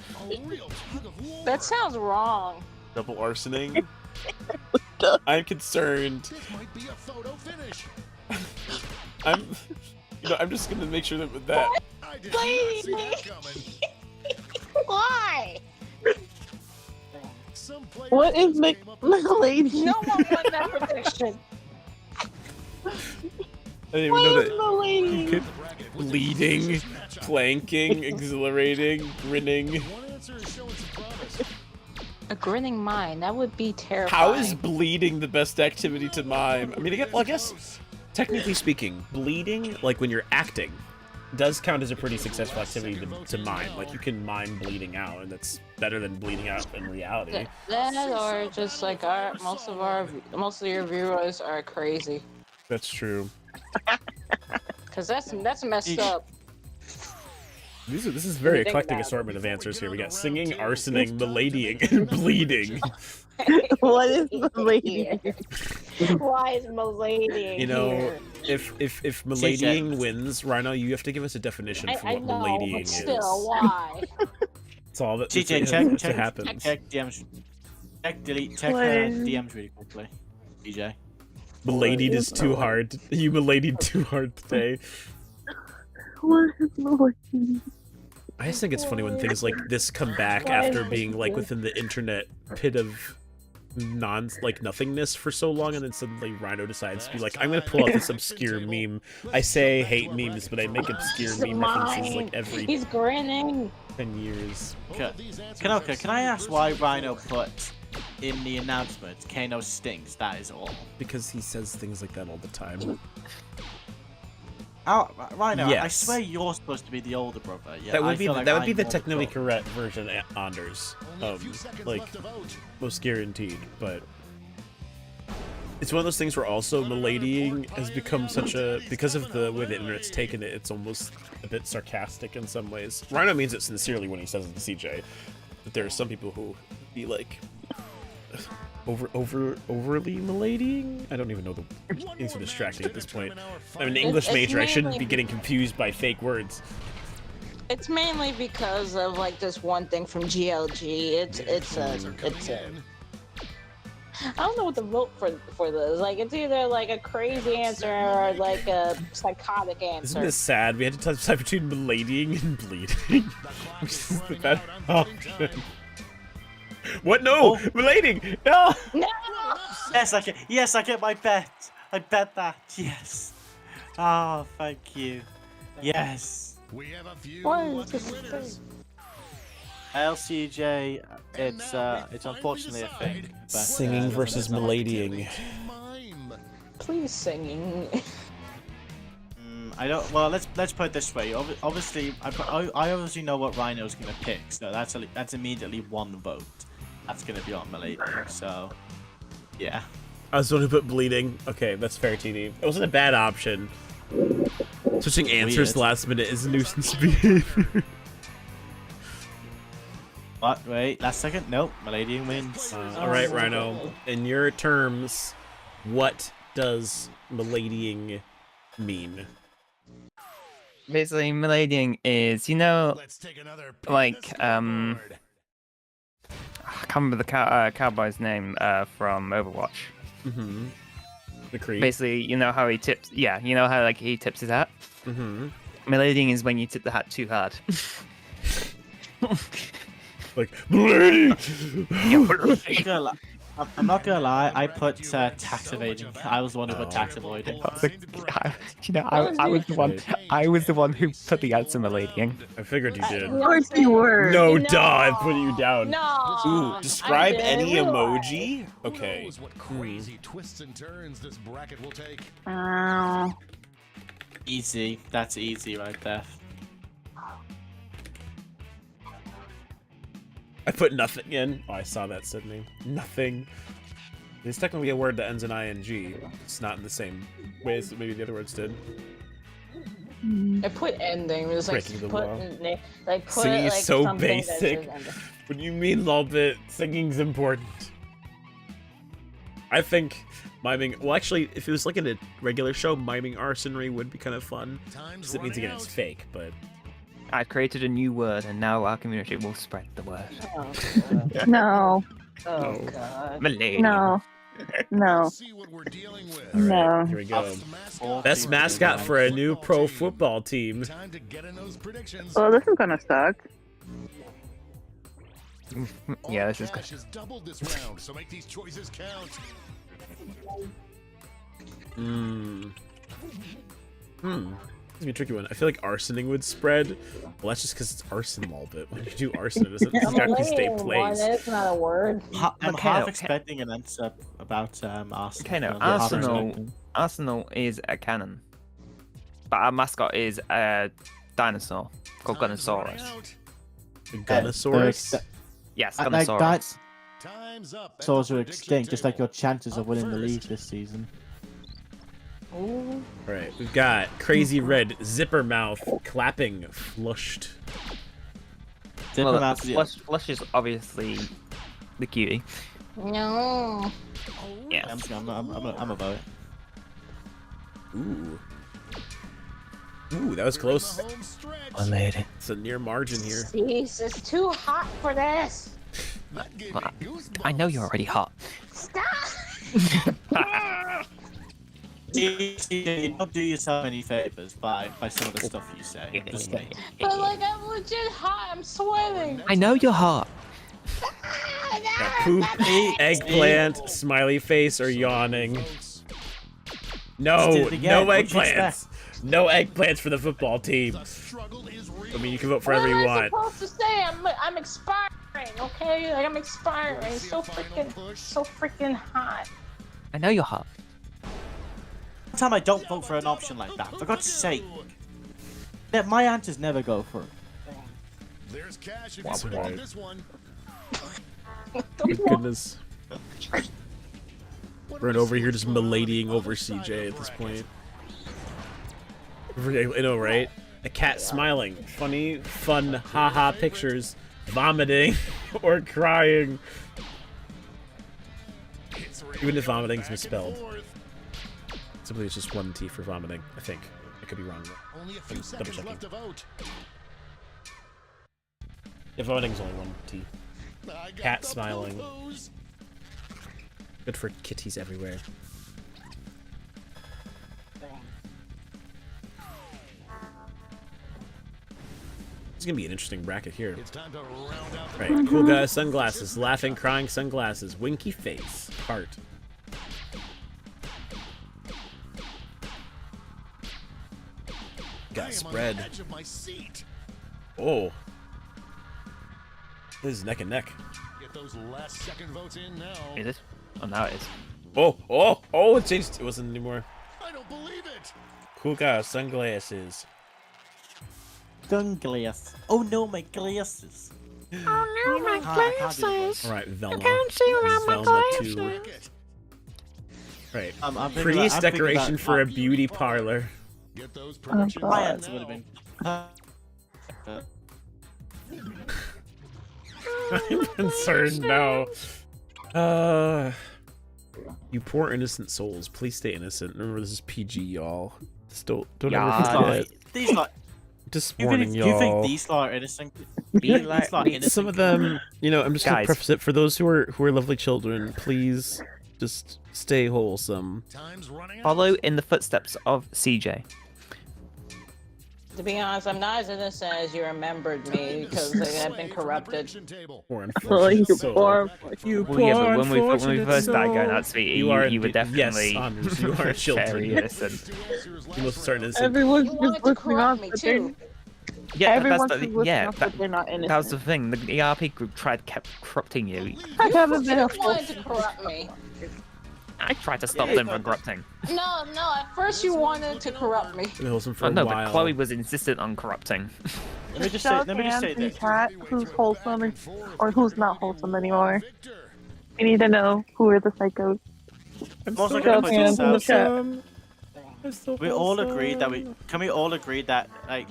That sounds wrong. Double arsoning. I'm concerned. This might be a photo finish. I'm just gonna make sure that with that. I did not see that coming. Why? Some players What is just came up with McLady? No one won that prediction. I didn't even know that. You McLady? could bleeding, planking, exhilarating, grinning. One answer is showing some promise. A grinning mind. That would be terrifying. How is bleeding the best activity to mime? I mean, I guess, technically speaking, bleeding, like when you're acting, does count as a pretty successful activity to mime. Like, you can mime bleeding out, and that's better than bleeding out in reality. that or just like most of your viewers are crazy. That's true. Cause that's messed up. This is very Think eclectic about it. assortment of answers here. We got singing, arsoning, miladying, and bleeding. What is McLady? Why is Milady You know, here? if miladying wins, Rhino, you have to give us a definition for I what know, miladying but is. still, why? It's all that TJ, that check happens. DMs. Check What? DMs really quickly. TJ. Miladied is too hard. You miladied too hard today. What is milady? I just think it's funny when things like this come back after being like within the internet pit of nothingness for so long, and then suddenly Rhino decides to be like, I'm gonna pull out this obscure meme. I say I hate memes, but I make obscure meme references like every He's grinning. 10 years. Kanoka, can I ask why Rhino put in the announcement Kano stinks? That is all. Because he says things like that all the time. Oh, Rhino, I Yes. swear you're supposed to be the older brother. Yeah, That I would be feel the, like that would I'm be the more technically cool. correct version, Anders. Like most guaranteed, but it's one of those things where also miladying has become such a, because of the way the internet's taken it, it's almost a bit sarcastic in some ways. Rhino means it sincerely when he says it to CJ, but there are some people who be like overly miladying. I don't even know the things are distracting at this point. I'm an English It's major. I shouldn't mainly- be getting confused by fake words. It's mainly because of like this one thing from GLG. It's a. I don't know what to vote for this. Like it's either like a crazy answer or like a psychotic Isn't answer. this sad? We had to decide between miladying and bleeding. Which is the best option. What? No! Milading! No! No. Yes, I get my bet. I bet that. Yes. Oh, thank you. Yes. We have a few What is lucky this winners. LCJ, it's unfortunately a thing. But, Singing versus miladying. Mime. Please singing. I don't. Well, let's put it this way. Obviously, I obviously know what Rhino's gonna pick, so that's immediately one vote. That's gonna be on Milady. So, yeah. I was the one who put bleeding. Okay, that's fair, TD. It wasn't a bad option. Switching answers Weird. last minute is nuisance behavior. What? Wait, last second? Nope. Milady wins. Alright, Rhino. In your terms, what does miladying mean? Basically, miladying is, you know, Let's take another like, pick. I can't remember the cowboy's name from Overwatch. Mm-hmm. The Creed. Basically, you know how he tips, yeah, you know how like he tips his hat? Mm-hmm. Miladying is when you tip the hat too hard. Like, milady! I'm not gonna lie. I put tax evading. I was the one who put tax avoiding. You know, I was the one. I was the one who put the answer miladying. I figured you did. Of course you were. No, No. duh, I put you down. No. Ooh, describe I any didn't emoji? Who Okay. knows what crazy twists and turns this bracket will take. Oh. Easy. That's easy right there. I put nothing in. Oh, I saw that, Sydney. Nothing. It's technically a word that ends in ing. It's not in the same ways that maybe the other words did. I put ending. It was like Breaking the put, law. like put Singing is like so something that says basic. ending. What do you mean, Lolbit? Singing's important. I think miming. Well, actually, if it was like in a regular show, miming arsonry would be kind of fun. Time's Because it means running again it's out. fake, but I created a new word, and now our community will spread the word. Oh, No. oh god. Milady. No. No. Let's see what we're dealing with. all right, No. here we go. The mascot. Best mascot for a new pro football team. Time to get in those predictions. Well, this is gonna suck. Yeah, All this is good. cash has doubled this round, so make these choices count. This is a tricky one. I feel like arsoning would spread. Well, that's just because it's arson, Lolbit. When you do arson, it doesn't exactly stay One, place. it's not a word. I'm Okay, half okay. expecting an answer about Arsenal. Okay, no, I'm half Arsenal. expecting. Arsenal is a cannon, but our mascot is a dinosaur called Time's running Gunnosaurus. out. The Gunnosaurus? Yes, Like Gunnosaurus. Time's up. That's dinosaurs the are prediction extinct, just like your table. chances of Up winning the first. league this season. Ooh. Alright, we've got Crazy Red, Zipper Mouth, Clapping, Flushed. Zipper Well, Mouth is- Flush is obviously the cutie. No. Yes. I'm about it. Ooh. Ooh, that was close. The home stretch. Milady. It's a near margin here. Jeez, it's too hot for this. That gave me goosebumps. I know you're already hot. Stop. You don't do yourself any favors by some of the stuff you say. Just saying. But like, I'm legit hot. I'm sweating. I know you're hot. Yeah, poop, eggplant, smiley face, or yawning. No, Just did it again. no What'd you eggplants. No eggplants for the football team. I mean, you can vote for whatever you What am I want. supposed to say? I'm expiring. Okay, like I'm expiring. So freaking hot. I know you're hot. Every time I don't vote for an option like that, for God's sake. Yeah, my answers never go through. There's cash if That's you predict right. this one. Good goodness. We're over here just miladying over CJ at this point. I know, right? A cat smiling. Funny, fun, haha pictures. Vomiting or crying. Even if vomiting's misspelled. Simply it's just one T for vomiting, I think. I could be wrong. Only a few Double seconds checking. left to vote. If vomiting's only one T. I got Cat the smiling. poo-poos. Good for kitties everywhere. It's gonna be an interesting bracket here. It's time to round out the Right, cool guy, sunglasses, laughing, crying, sunglasses, winky face, heart. I Got am on the spread. edge of my seat. Oh. This is neck and neck. Get those last second votes in now. Is it? Oh, now it is. Oh, it changed. It wasn't anymore. I don't believe it. Cool guy, sunglasses. Sunglasses. Oh no, my glasses. Oh no, my glasses. Alright, Velma. I can't see around my Velma glasses. 2. Right. I'm thinking Prettiest about- I'm thinking decoration about- for a beauty parlor. Get those Oh, predictions God. My in answer would have now. been. I'm concerned now. You poor innocent souls, please stay innocent. Remember, this is PG, y'all. Just don't Yeah. ever forget. These lot. Just You warning, think, you y'all. think these lot are innocent? Be like These lot me. innocent Some of them, you know, I'm just gonna Guys. preface it for those who are lovely children. Please, just stay wholesome. Time's running out. Follow in the footsteps of CJ. To be honest, I'm not as innocent as you remembered me because like, I've been corrupted. Prediction table. Poor Oh, you unfortunate soul. poor. You Well, yeah, but when we unfortunate first started going soul. out, sweetie, You you, are you were indeed- definitely yes, Anders, you are children. very innocent. Two answers You must last start round. innocent. Everyone's You just wanted to listening corrupt off, me but too. Yeah, everyone's that's just the, listening yeah, off, that, but they're not innocent. that was the thing. The ERP group kept corrupting you. I haven't been You a wanted to corrupt me. I tried to stop them from corrupting. No, at first you wanted to corrupt me. Been wholesome for Oh a no, while. but Chloe was insistent on corrupting. Let me just Show say in this. chat who's wholesome and, or who's not wholesome anymore. Victor. We need to know who are the psychos. I'm Also so gonna put this in the out. chat. wholesome. I'm so We all agree that wholesome. Can we all agree that like,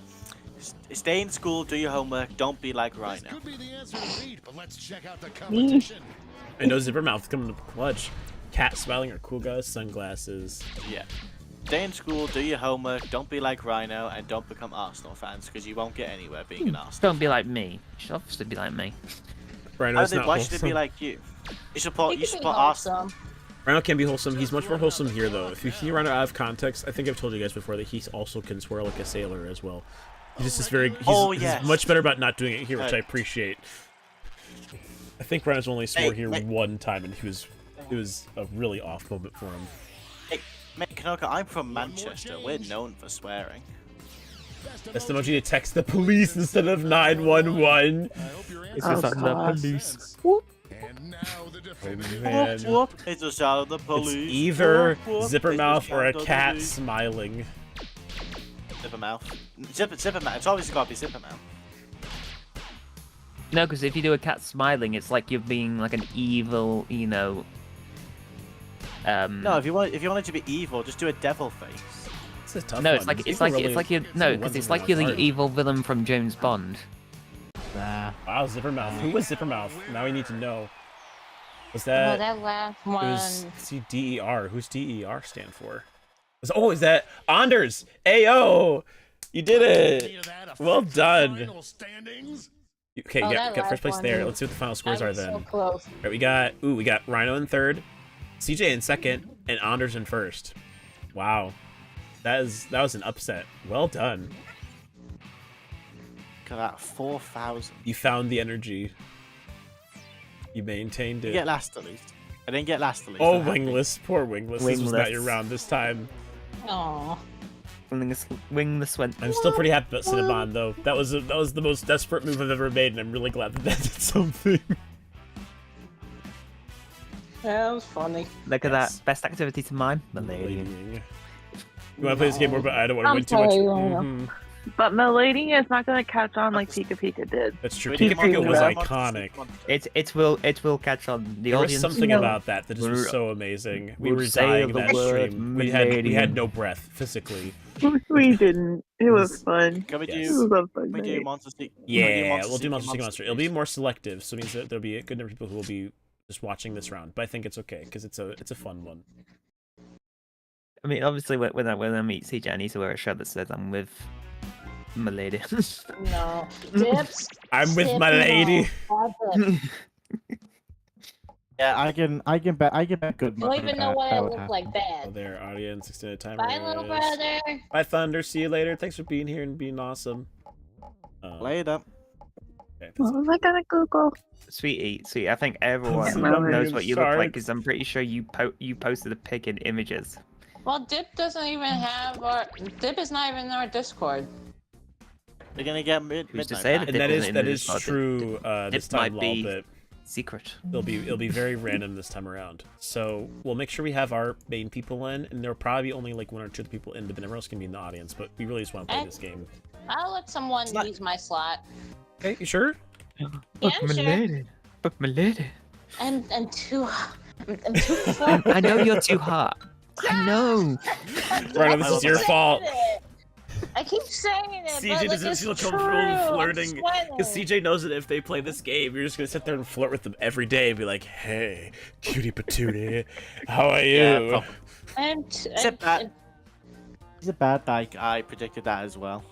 stay in school, do your homework, don't be like This Rhino. could be the answer to read, but let's check out the competition. I know Zippermouth coming to clutch. Cat smiling or cool guys, sunglasses. Yeah. Stay in school, do your homework, don't be like Rhino, and don't become Arsenal fans because you won't get anywhere being an Arsenal. Don't be like me. You should obviously be like me. Rhino's not Why should it wholesome. be like you? You support You you can be support Arsenal. wholesome. Rhino can be wholesome. He's much more wholesome here, though. If you see Rhino out of context, I think I've told you guys before that he also can swear like a sailor as well. He's just is very. He's yes. much better about not doing it here, which Right. I appreciate. I think Rhino's only swore Hey, here hey. one time, and it was a really off moment for him. Hey, mate, Kanoka, I'm from Manchester. We're known for swearing. That's the emoji to text the police instead of 911. I hope your It's answer just Oh, the God. police. And now the definitive. Man. Whoop, whoop. It's a shout of the It's police. either Whoop, whoop. Zippermouth It's a or a shout of the cat police. smiling. Zippermouth. Zippermouth. It's obviously got to be Zippermouth. No, because if you do a cat smiling, it's like you're being like an evil, you know. No, if you want it to be evil, just do a devil face. It's a tough No, one. it's like These it's people like really- it's like you're some no, of the because ones it's in like my you're the heart. evil villain from James Bond. Nah. Wow, Zippermouth. Who was Zippermouth? Now we need to know. Was Oh, that? that last It one. was see DER. Who's DER stand for? Oh, is that Anders? Ayo, you did it. Well done. Final standings. Okay, Oh, you that got first last place there. one. Let's see what the final scores I are was then. so close. Right, we got Rhino in third, CJ in second, and Anders in first. Wow. That was an upset. Well done. Look at that, 4,000. You found the energy. You maintained I it. get last at least. I didn't get last at least. Oh, I'm happy. Wingless. Poor Wingless. This was not your round this time. Aww. Wingless went. I'm still pretty happy about Cinnabon, though. That was the most desperate move I've ever made, and I'm really glad that that did something. Yeah, that was funny. Look at Yes. that. Best activity to mime. Milady. You want to play this game more, but I don't want to win too much. sorry, Mhm. But Milady is not going to catch on like Pika Pika did. That's true. We Pika need Pika more- was more iconic. It will catch on the There was audience. something No. about that just was so amazing. We We'll were say dying the that word stream. We had Millennium. no breath physically. We didn't. It was fun. Can we Yes. It do? was a fun Can we do night. Monster Seek? Yeah, we'll do Monster Seek Monster. It'll be more selective, so it means that there'll be a good number of people who will be just watching this round. But I think it's okay because it's a fun one. I mean, obviously, when I meet CJ, I need to wear a shirt that says I'm with my lady. No. Dips. I'm with Dip, my no. lady. Bad dip. Yeah, I can bet good You don't even know why I look like Oh, that. there, audience extended timer. Bye, little brother. Bye, Thunder. See you later. Thanks for being here and being awesome. Later. Okay, that's What was I gonna Google? Sweetie, I think everyone Yeah, knows what you look like sharks. because I'm pretty sure you posted a pic in images. Well, Dip doesn't even have our. Dip is not even in our Discord. We're gonna get Who's to midnight say back. that and that Dip is isn't that in is the Discord? true. This Dip time, might be but secret. it'll be very random this time around. So we'll make sure we have our main people in, and there'll probably be only like one or two of the people in, but then everyone else can be in the audience. But we really just want to play this game. I'll let someone not- use my slot. Okay, you sure? Yeah, I'm sure. But my lady. I'm too. I'm too full. I know you're too hot. I know. Rhino, this is your fault. I keep saying it. CJ but, like, doesn't it's feel true. comfortable I'm flirting sweating. because CJ knows that if they play this game, you're just gonna sit there and flirt with them every day and be like, "Hey, cutie patootie, how are you?" Yeah, I'm Is it bad? Is it bad? Like I predicted that as well.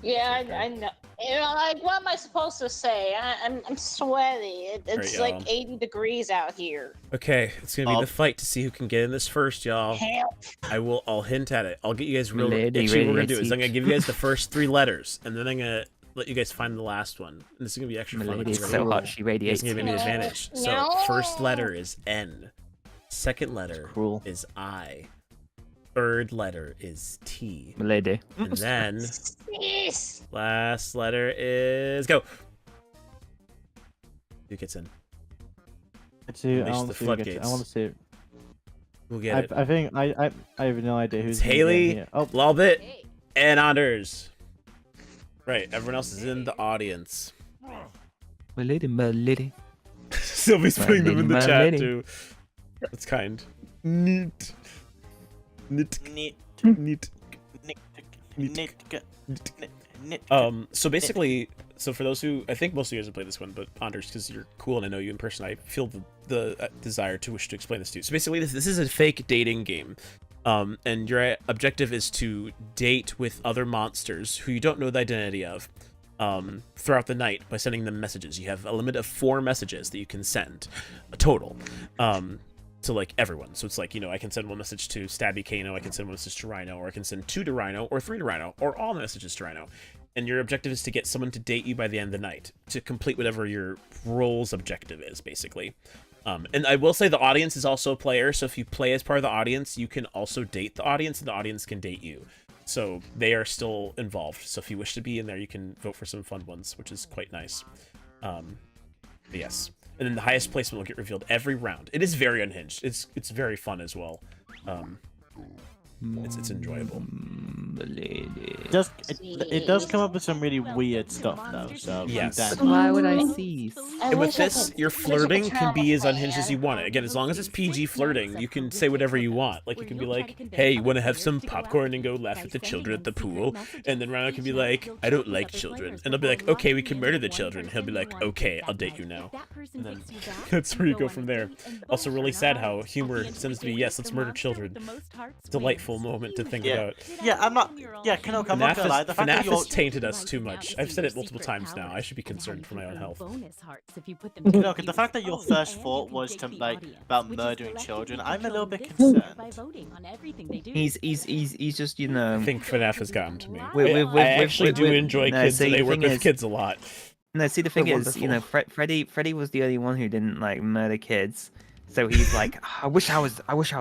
Yeah, I know. You know, like, what am I supposed to say? I'm sweaty. It's Alright, like y'all. 80 degrees out here. Okay, it's gonna be Oh. the fight to see who can get in this first, y'all. Help. I'll hint at it. I'll get you guys real. Lady, Actually, what we're gonna radiates do is I'm gonna heat. give you guys the first 3 letters, and then I'm gonna let you guys find the last one. And this is gonna be extra My fun. lady is because so we're hot she you guys radiates. can give me an advantage. So No. first letter is N. Second letter Cruel. is I. Third letter is T. My lady. And then Yes. last letter is go. Who gets in? I Unleash want the to see. Who gets it. I floodgates. want to see. It. Who'll get it? I think I have no idea who's It's gonna get in Haley, here. Oh, Lolbit, and Anders. Right, everyone else is in the audience. My lady, my lady. Sylvie's putting them in the My chat lady. too. That's kind. Neat. Neat. neat, Neat. neat, Neat. neat. So basically, so for those who, I think most of you guys have played this one, but Anders, because you're cool and I know you in person, I feel the desire to wish to explain this to you. So basically, this is a fake dating game. And your objective is to date with other monsters who you don't know the identity of throughout the night by sending them messages. You have a limit of 4 messages that you can send, a total, to like everyone. So it's like, you know, I can send 1 message to Stabby Kano, I can send 1 message to Rhino, or I can send 2 to Rhino, or 3 to Rhino, or all the messages to Rhino. And your objective is to get someone to date you by the end of the night, to complete whatever your role's objective is, basically. And I will say the audience is also a player, so if you play as part of the audience, you can also date the audience, and the audience can date you. So they are still involved. So if you wish to be in there, you can vote for some fun ones, which is quite nice. But yes. And then the highest placement will get revealed every round. It is very unhinged. It's very fun as well. It's enjoyable. My lady. It does come up with some really weird stuff though. So Yes. then- Why would I cease? And with this, your flirting can be as unhinged as you want it. Again, as long as it's PG flirting, you can say whatever you want. Like, you can be like, hey, you want to have some popcorn and go laugh with the children at the pool? And then Rhino can be like, I don't like children. And they'll be like, okay, we can murder the children. He'll be like, okay, I'll date you now. And then that's where you go from there. Also really sad how humor tends to be, yes, let's murder children. Delightful. painful moment to think Yeah. about. Yeah, I'm not. Yeah, Kanoka, I'm not gonna lie. The fact that FNAF you're has tainted us too much. I've said it multiple times now. I should be concerned for my own health. Kanoka, the fact that your first thought was to like about murdering children, I'm a little bit concerned. He's just, you know. I think FNAF has gotten to me. With- I actually do enjoy no, kids, see, and they the work thing with is- kids a lot. No, see, the thing They're is, you know, Freddy was the only one who didn't like murder kids. So he's like, I wish I was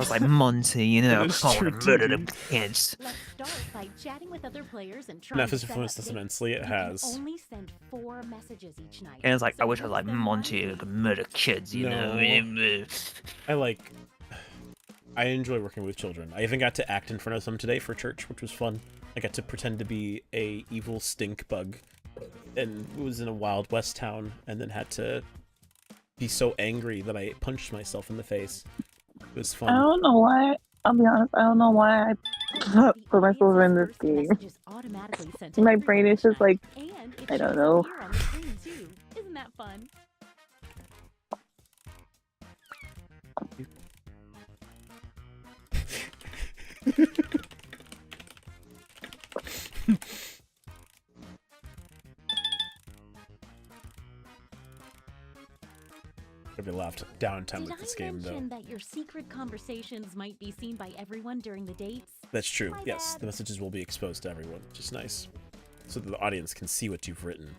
like Monty, you know. That is I true, want to murder dude. them kids. FNAF has influenced us immensely. It has. Only send 4 messages each night. And it's like, I wish I was like Monty, who could murder kids, you know. I enjoy working with children. I even got to act in front of them today for church, which was fun. I got to pretend to be a evil stink bug, and was in a Wild West town, and then had to be so angry that I punched myself in the face. It was fun. I don't know why. I'll be honest. I don't know why I put myself in this game. My brain is just like, I don't know. Isn't that fun? Gonna be left downtime with this game, though. That your secret conversations might be seen by everyone during the dates? That's true. My Yes, bad. the messages will be exposed to everyone, which is nice, so that the audience can see what you've written.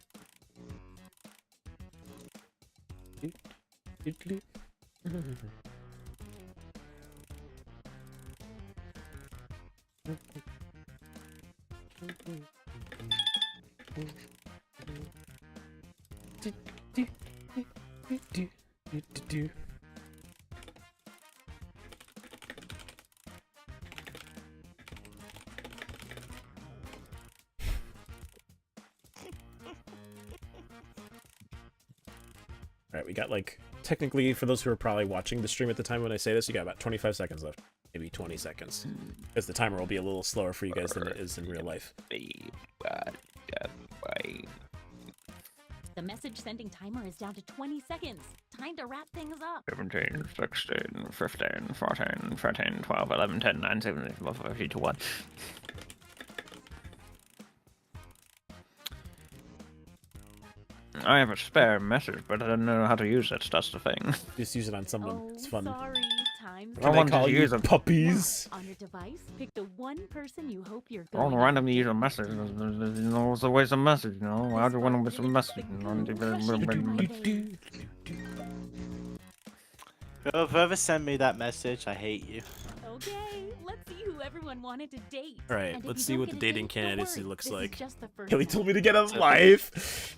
Alright, we got like, technically, for those who are probably watching the stream at the time when I say this, you got about 25 seconds left. Maybe 20 seconds. Because the timer will be a little slower for you guys than it is in real life. The message sending timer is down to 20 seconds. Time to wrap things up. 17, 16, 15, 14, 13, 12, 11, 10, 9, 7, 8, 5, 4, 3, 2, 1. I have a spare message, but I don't know how to use it. That's the thing. Just use it on someone. It's fun. Sorry, time's I Can I wanted call to you use a puppies? on your device. Pick the one person you hope you're I going want to to randomly use a message. You know, it's a waste of message, you know. Why do you want to waste a message? Whoever sent me that message, I hate you. Okay, let's see who everyone wanted to date. Alright, And if let's you see don't what the get a dating date, don't candidacy worry. looks This is like. just the first Kelly step. told me to get a life.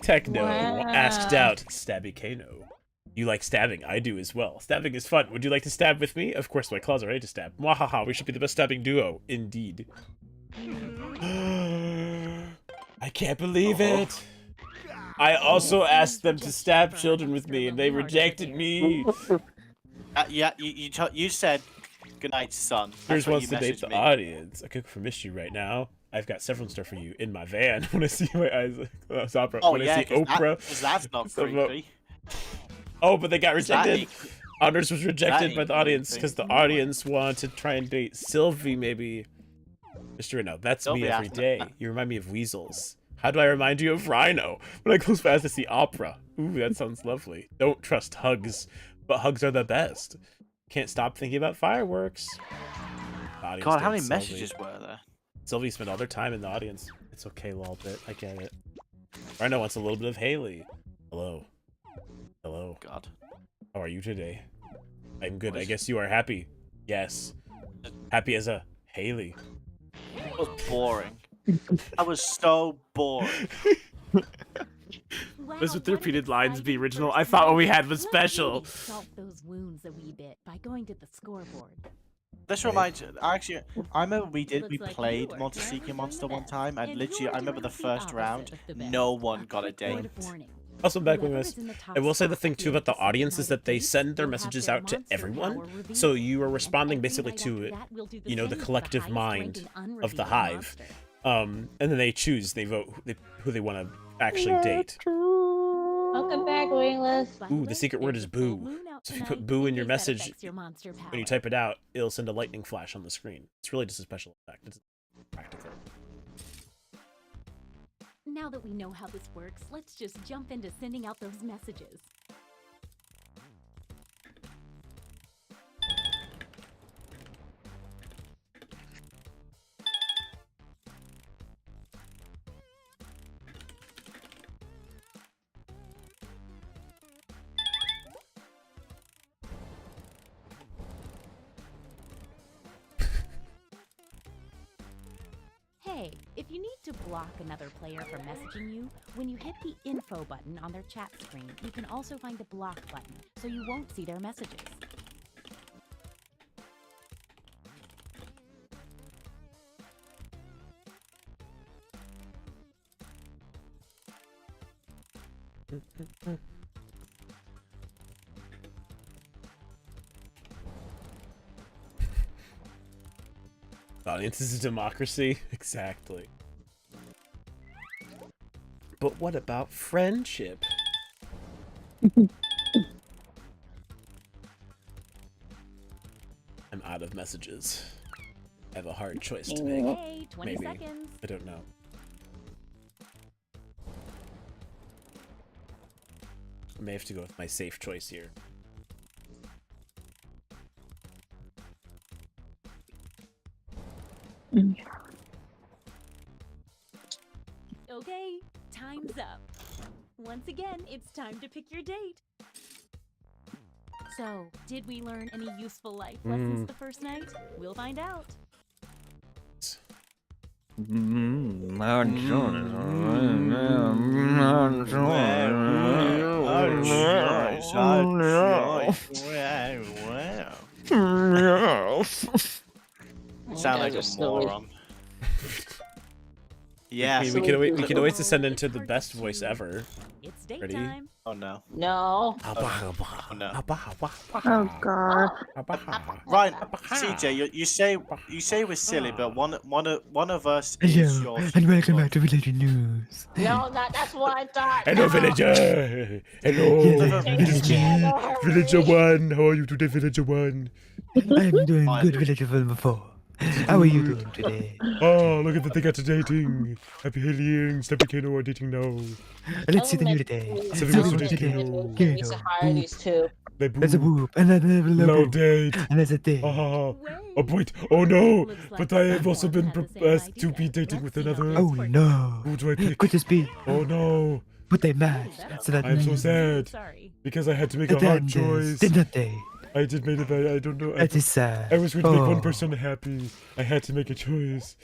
Techno Wow. asked out Stabby Kano. You like stabbing? I do as well. Stabbing is fun. Would you like to stab with me? Of course, my claws are ready to stab. Mwahaha, we should be the best stabbing duo. Indeed. I can't believe it. I also asked them to stab children with me, and they rejected me. Yeah, you said goodnight, son. That's Here's what wants you to date messaged the me. audience. I cook for mystery right now. I've got several in store for you in my van. When I see my eyes, opera. Oh When yeah, I see Oprah. because that's not Some, creepy. Oh, but they got Is that rejected. Honors was rejected ain't by the audience creepy. because the audience wanted to try and date Sylvie, maybe. Mr. Rhino, that's Sylvie me every asked day. that. You remind me of weasels. How do I remind you of Rhino? When I close my eyes to see opera. Ooh, that sounds lovely. Don't trust hugs, but hugs are the best. Can't stop thinking about fireworks. The audience God, how dates many Sylvie. messages were there? Sylvie spent all their time in the audience. It's okay, Lolbit. I get it. Rhino wants a little bit of Haley. Hello. Hello. God. How are you today? I'm good. I Was- guess you are happy. Yes. Happy as a Haley. That was boring. That was so boring. Wow, This with the what an repeated lines be exciting original. first I thought what we night. had was Let's special. really salt those wounds a wee bit by going to the scoreboard. This reminds actually, I remember we Looks like you played are Monster forever Seeker doing Monster the one best. time, and And literally, who I remember the doing the first opposite round, of the best? no one got a quick word date. of warning. Also, back with Whoever this, is in the top I will say the spot thing at too the about the end of the audience is that they date send their will have messages their out to monster everyone. power revealed. So you are And responding every basically night to after it, that, we'll do the you know, the same for collective highest mind ranking of the unrevealed hive. monster. And then they choose, they vote who they want to actually date. Welcome back, Wingless. Ooh, the secret word is boo. So if you put boo in your message, when you type it out, it'll send a lightning flash on the screen. It's really just a special effect. It's practical. Now that we know how this works, let's just jump into sending out those messages. Hey, if you need to block another player from messaging you, when you hit the info button on their chat screen, you can also find a block button, so you won't see their messages. Audience is a democracy? Exactly. But what about friendship? I'm out of messages. I have a hard choice to make. Hey, 20 Maybe. seconds. I don't know. I may have to go with my safe choice here. Okay, time's up. Once again, it's time to pick your date. So, did we learn any useful life lessons the first night? We'll find out. Sound like a moron. Yeah. I mean, we can always descend into the best voice ever. It's date Ready? time. Oh no. No. Oh no. Oh god. Right, CJ, you say we're silly, but one of us is your. And welcome back to Villager News. No, that's what I thought. Hello, no. villager. Hello, villager one. How are you today, villager one? I'm doing good, Villager number 4. How are you doing today? Oh, look at that! They got to dating. Happy healing. Steppy Kano are dating now. Let's see the new today. So So we today. We need to hire these two. They There's a whoop, and then there's a no low date. and there's a day. Oh, wait. Oh no! But I have also been asked to be dating with another. Oh no. Who do I pick? Could this be? Oh no! But they matched. So that I'm so means sad Sorry. because I had to make a hard choice. did not they? I did make it. I don't know. That is sad. I was going to make one Oh. person happy. I had to make a choice.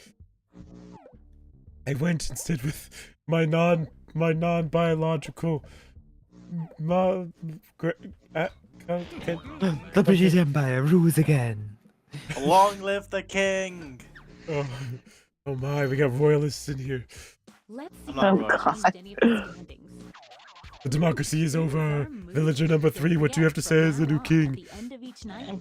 I went instead with my non-biological The British Empire rules again. Long live the king! Oh my, we got royalists in here. Let's see I'm not if we right. changed any of the standings. The democracy is over. Villager number 3, what do you have to say as the new king? I'm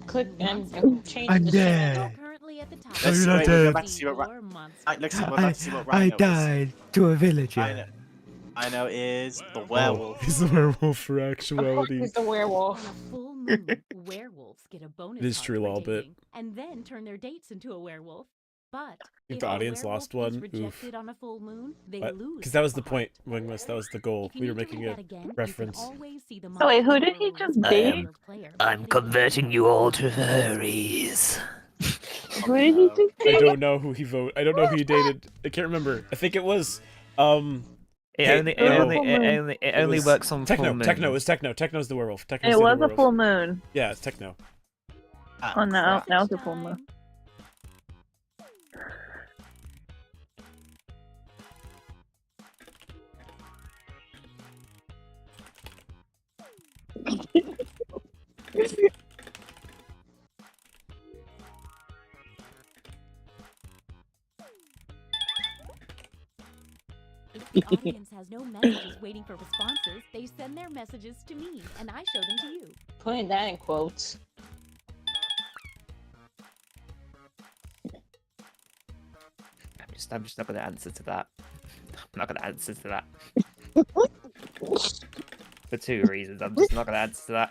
changing I'm the dead. channel. Currently at the top. Oh, you're not Wait, dead. Go back to see what we're about to see what I Rhino is. died to a villager. Rhino is the Oh, werewolf. he's the werewolf for Of course actuality. he's the On werewolf. a full moon, werewolves get a bonus It is card true, for lol, but- dating, and then turn their dates into a werewolf. But Think if the a audience lost werewolf one? is Oof. rejected on a full moon, they lose Because that was the half a point, heart. Wingless. That was the goal. If you We were need to making read a that again, you can reference. always see the So wait, who monster did he photos just of the date? other player I'm by the converting end you of all the to month. furries. Who did he just I date? don't know who he voted. I don't know who he dated. I can't remember. I think it was It Hey, only, no. it only was works on Techno. full moon. Techno. It was Techno. Techno's the werewolf. Techno's It the was a werewolf. full moon. Yeah, it's Techno. Oh no, now it's a full moon. If the audience has no messages waiting for responses, they send their messages to me, and I show them to you. Putting that in quotes. I'm just not gonna answer to that. I'm not gonna answer to that. for 2 reasons. I'm just not gonna answer that.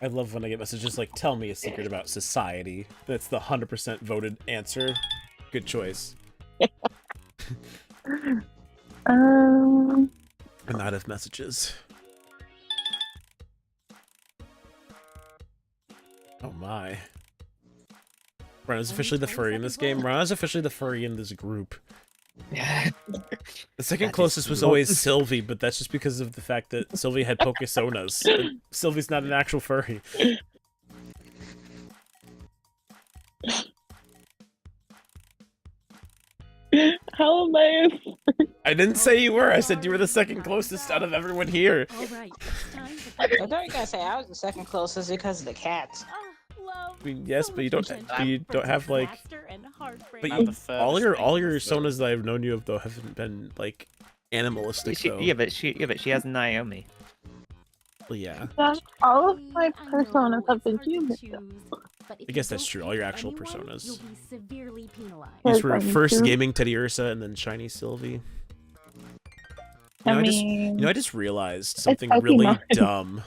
I love when I get messages like, tell me a secret about society. That's the 100% voted answer. Good choice. I'm out of messages. Oh my. Rana's officially the furry in this game. Rana's officially the furry in this group. The second closest was always Sylvie, but that's just because of the fact that Sylvie had Pokesonas. Sylvie's not an actual furry. How am I? I didn't say you were. I said you were the second closest out of everyone here. I thought you were gonna say I was the second closest because of the cats. I mean, yes, but you don't have like. But all your sonas that I've known you of though haven't been like animalistic though. Yeah, but she has Naomi. Well, yeah. All of my personas have been human. I guess that's true. All your actual personas. You'll be severely penalized. These were first gaming Teddy Ursa and then Shiny Sylvie. I just realized something really dumb.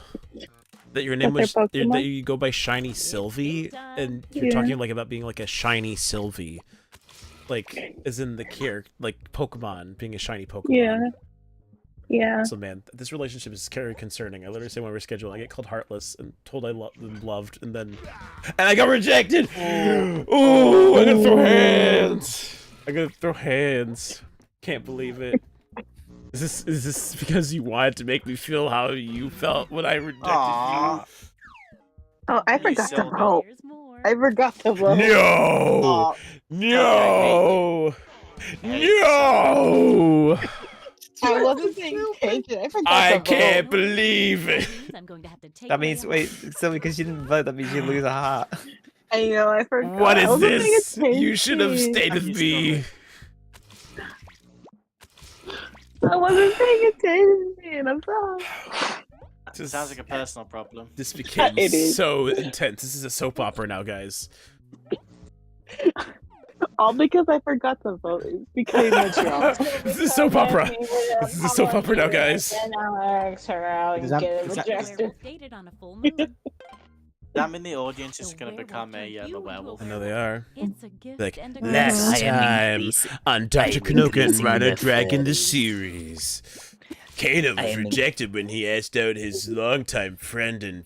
That your name was that you go by Shiny Sylvie, and you're talking like about being like a shiny Sylvie, like as in the character, like Pokemon being a shiny Pokemon. Yeah. So man, this relationship is very concerning. I literally say when we're scheduling, I get called heartless and told I'm loved, and I got rejected. Ooh, I gotta throw hands. Can't believe it. Is this because you wanted to make me feel how you felt when I rejected you? Oh, I forgot to vote. I forgot to vote. No! No! No! I wasn't paying attention. I forgot to vote. I can't believe it. That means, wait, so because you didn't vote, that means you lose a heart. I know, I forgot. What is this? You should have stayed with me. I wasn't paying attention. I'm sorry. It sounds like a personal problem. This became so intense. This is a soap opera now, guys. All because I forgot to vote. It became a job. This is a soap opera. This is a soap opera now, guys. And I'll ask her out and get it rejected. That mean the audience is going to become a werewolf? I know they are. Like, and last time on Dr. Kanoka and Rhinodragon the series. Kana was rejected when he asked out his longtime friend,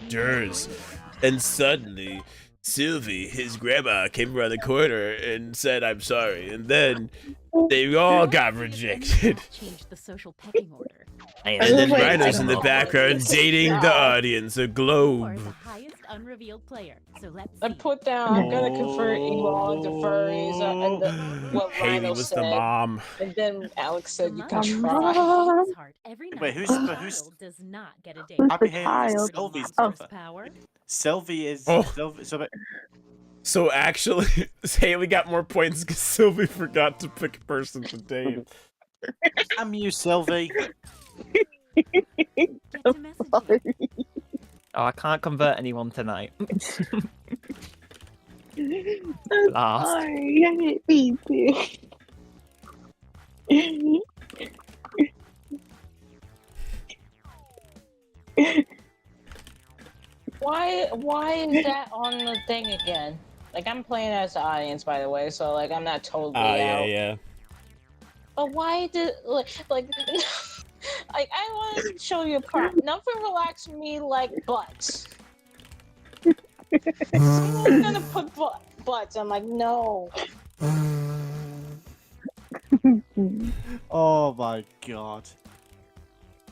Durs. And suddenly, Sylvie, his grandma, came around the corner and said, I'm sorry. And then they all got rejected. Changed the social pecking order. And then Rhino's in the background dating the audience, a globe. Unrevealed player. So let's I put down, I'm gonna convert Ewok into furries, and then what Haley Rhino was said. the mom. And then Alex said you can try. Wait, who's does not get a date. Happy Haley is Sylvie's sister. Sylvie is So actually, Haley got more points because Sylvie forgot to pick a person to date. Damn you, Sylvie. Oh, I can't convert anyone tonight. Last. Sorry, I didn't mean to. Why is that on the thing again? Like, I'm playing as the audience, by the way, so like I'm not totally out. Yeah. But why did like like I want to show you a part. Nothing relaxed me like butts. Someone's gonna put butts. I'm like, no. Oh my god.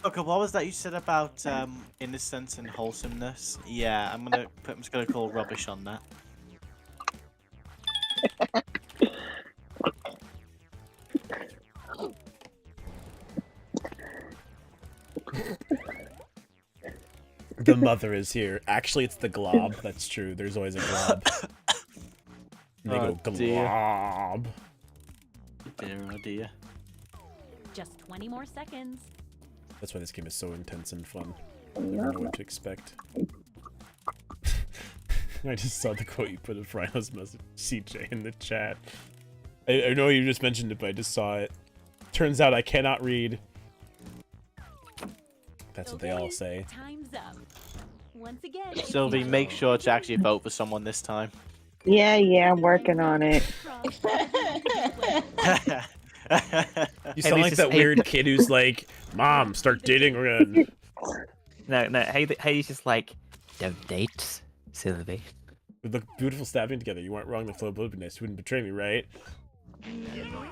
Okay, what was that you said about innocence and wholesomeness? Yeah, I'm just gonna call rubbish on that. The mother is here. Actually, it's the glob. That's true. There's always a glob. And they go glob. Dear, oh dear. Just 20 more seconds. That's why this game is so intense and fun. I never know what to expect. I just saw the quote you put of Rhino's message, CJ, in the chat. I know you just mentioned it, but I just saw it. Turns out I cannot read. That's what they all say. Time's up. Once again, Sylvie, make sure to actually vote for someone this time. Yeah, I'm working on it. You sound like that weird kid who's like, Mom, start dating again. No, Haley's just like, don't date, Sylvie. We look beautiful stabbing together. You weren't wrong to flow bloodiness. You wouldn't betray me, right?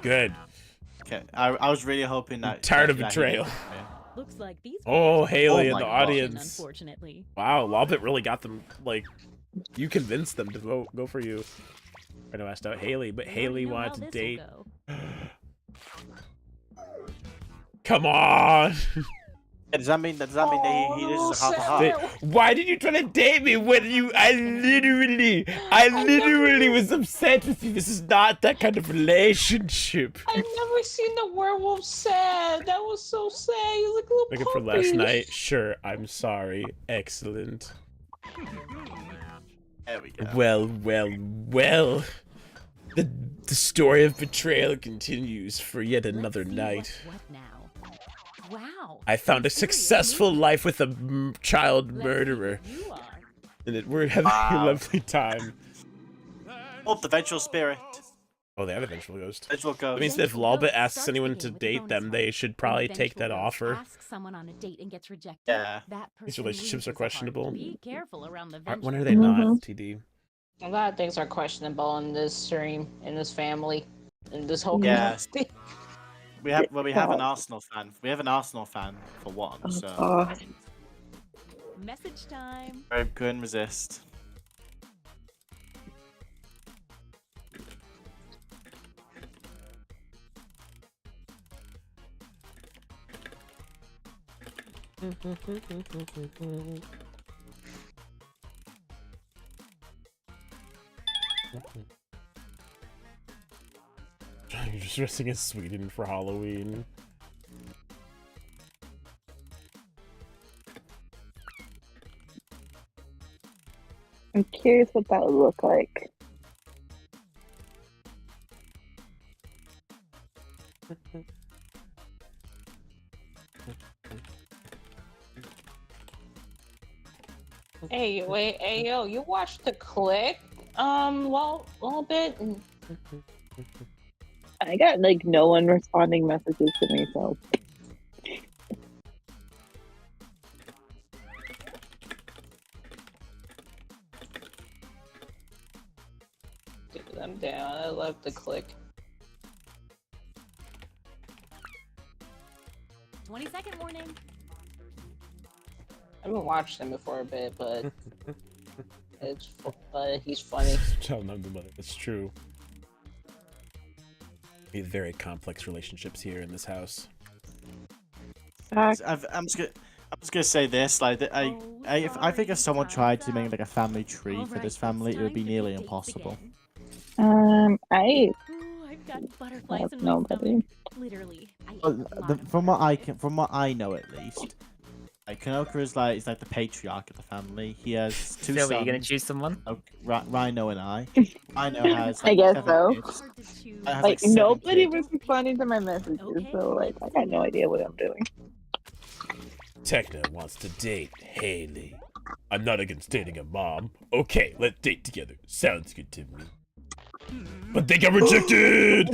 Good. Okay, I was really hoping that. I'm tired of betrayal. Looks like these Oh, Haley in my the God. audience. Unfortunately. Wow, Lobbit really got them, like, you convinced them to go for you. I know I asked out Haley, but Haley wanted to date. Come on! Does that mean that he is half a half? Why did you try to date me when I literally was upset with you? This is not that kind of relationship. I've never seen the werewolf sad. That was so sad. He was like a little Looking for puppy. last night? Sure, I'm sorry. Excellent. There we go. Well. The story of betrayal continues for yet another night. What now? Wow. I found a successful life with a child murderer. You are. And we're having a lovely time. Oh, the vengeful spirit. Oh, they have a vengeful ghost. Vengeful That ghost. means that if Lolbit asks anyone to date them, they should probably take that offer. Asks someone on a date and gets rejected. Yeah. That These person relationships are loses a heart. questionable. Be careful around the When vengeful. are they not, TD? A lot of things are questionable in this stream, in this family, in this whole Yeah. community. We have an Arsenal fan. We have an Arsenal fan for one, so Message time. I couldn't resist. You're just dressing as Sweden for Halloween. I'm curious what that would look like. Hey, wait, hey, yo, you watched the click, little bit? I got like no one responding messages to me, so Dude, I'm down. I love the click. 20-second warning. I haven't watched him before a bit, but he's funny. Child number mother. It's true. We have very complex relationships here in this house. I'm just gonna say this. Like, I think if someone tried to make like a family tree for this family, it would be nearly impossible. I Ooh, I've got butterflies have in my nobody. stomach. Literally. I ate a lot of From what I know at least, like Kanoka is like the patriarch of the family. He has two Sylvie, sons. you gonna choose someone? Rhino and I. Rhino has. Like, I guess 7 so. kids. hard to choose. I have, like 7 nobody kids. was responding to my messages, so like I got no idea what I'm doing. Techna wants to date Haley. I'm not against dating a mom. Okay, let's date together. Sounds good to me. But they got rejected!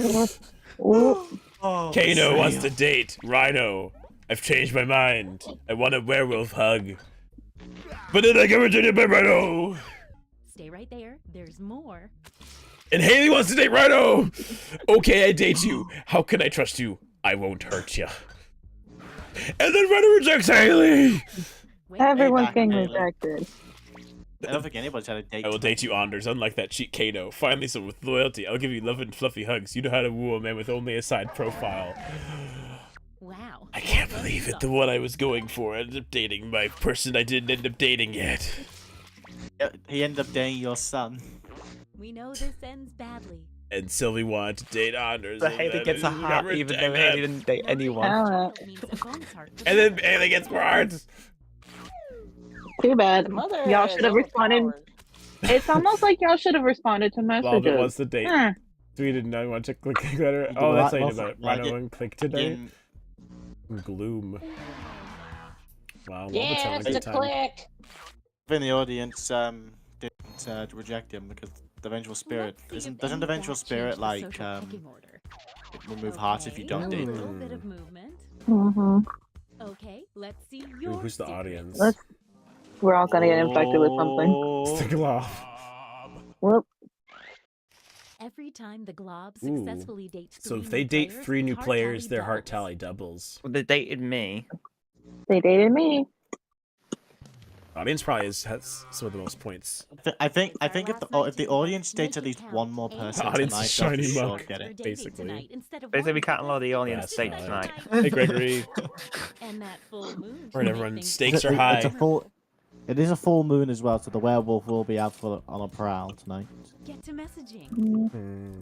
Oh, Oh, Kano wants to Sam. date Rhino. I've changed my mind. I want a werewolf hug. But then I got rejected by Rhino! Stay right there. There's more. And Haley wants to date Rhino! Okay, I date you. How can I trust you? I won't hurt you. And then Rhino rejects Haley! Wait, everyone's back, getting Haley. rejected. I don't think anybody's had a date. I will date you, Anders, unlike that cheat Kano. Finally, someone with loyalty. I'll give you love and fluffy hugs. You know how to woo a man with only a side profile. wow. I can't believe it. The one I was going for ended up dating my person I didn't end up dating yet. He ended up dating your son. We know this ends badly. And Sylvie wanted to date Anders. So and Haley then gets a he got heart even though rejected. Haley didn't date anyone. Alright. Means a bonus heart for And then Haley gets more hearts. Too bad. Mother Y'all is should have responded. overpowered. It's almost like y'all should have responded to messages. Lolbit wants the date. Huh. Tweeted no one to click letter. Oh, that's how you know about Rhino and click today. Gloom. Wow, Lolbit's Yeah, having a it's good a time. click. In the audience didn't reject him because the vengeful spirit doesn't the vengeful spirit like remove hearts if you don't date A them. little bit of movement. Mm-hmm. Okay, let's see Ooh, your who's the secret. audience? We're all gonna get infected with something. Stick it off. Whoop. Every time the glob Ooh. successfully dates So three if they new date players, 3 its new heart players, tally their heart doubles. tally doubles. Well, they dated me. They dated me. Audience probably has some of the most points. I think if the audience dates at least one more person Audience tonight, is they'll for shiny sure muck. get it. Basically. They said we can't allow the audience That's date right. tonight. Hey, Gregory. And that full moon Alright, to everyone, make things stakes are It's high. a full. It is a full moon as well, so the werewolf will be out on a prowl tonight. Get to messaging. Hmm.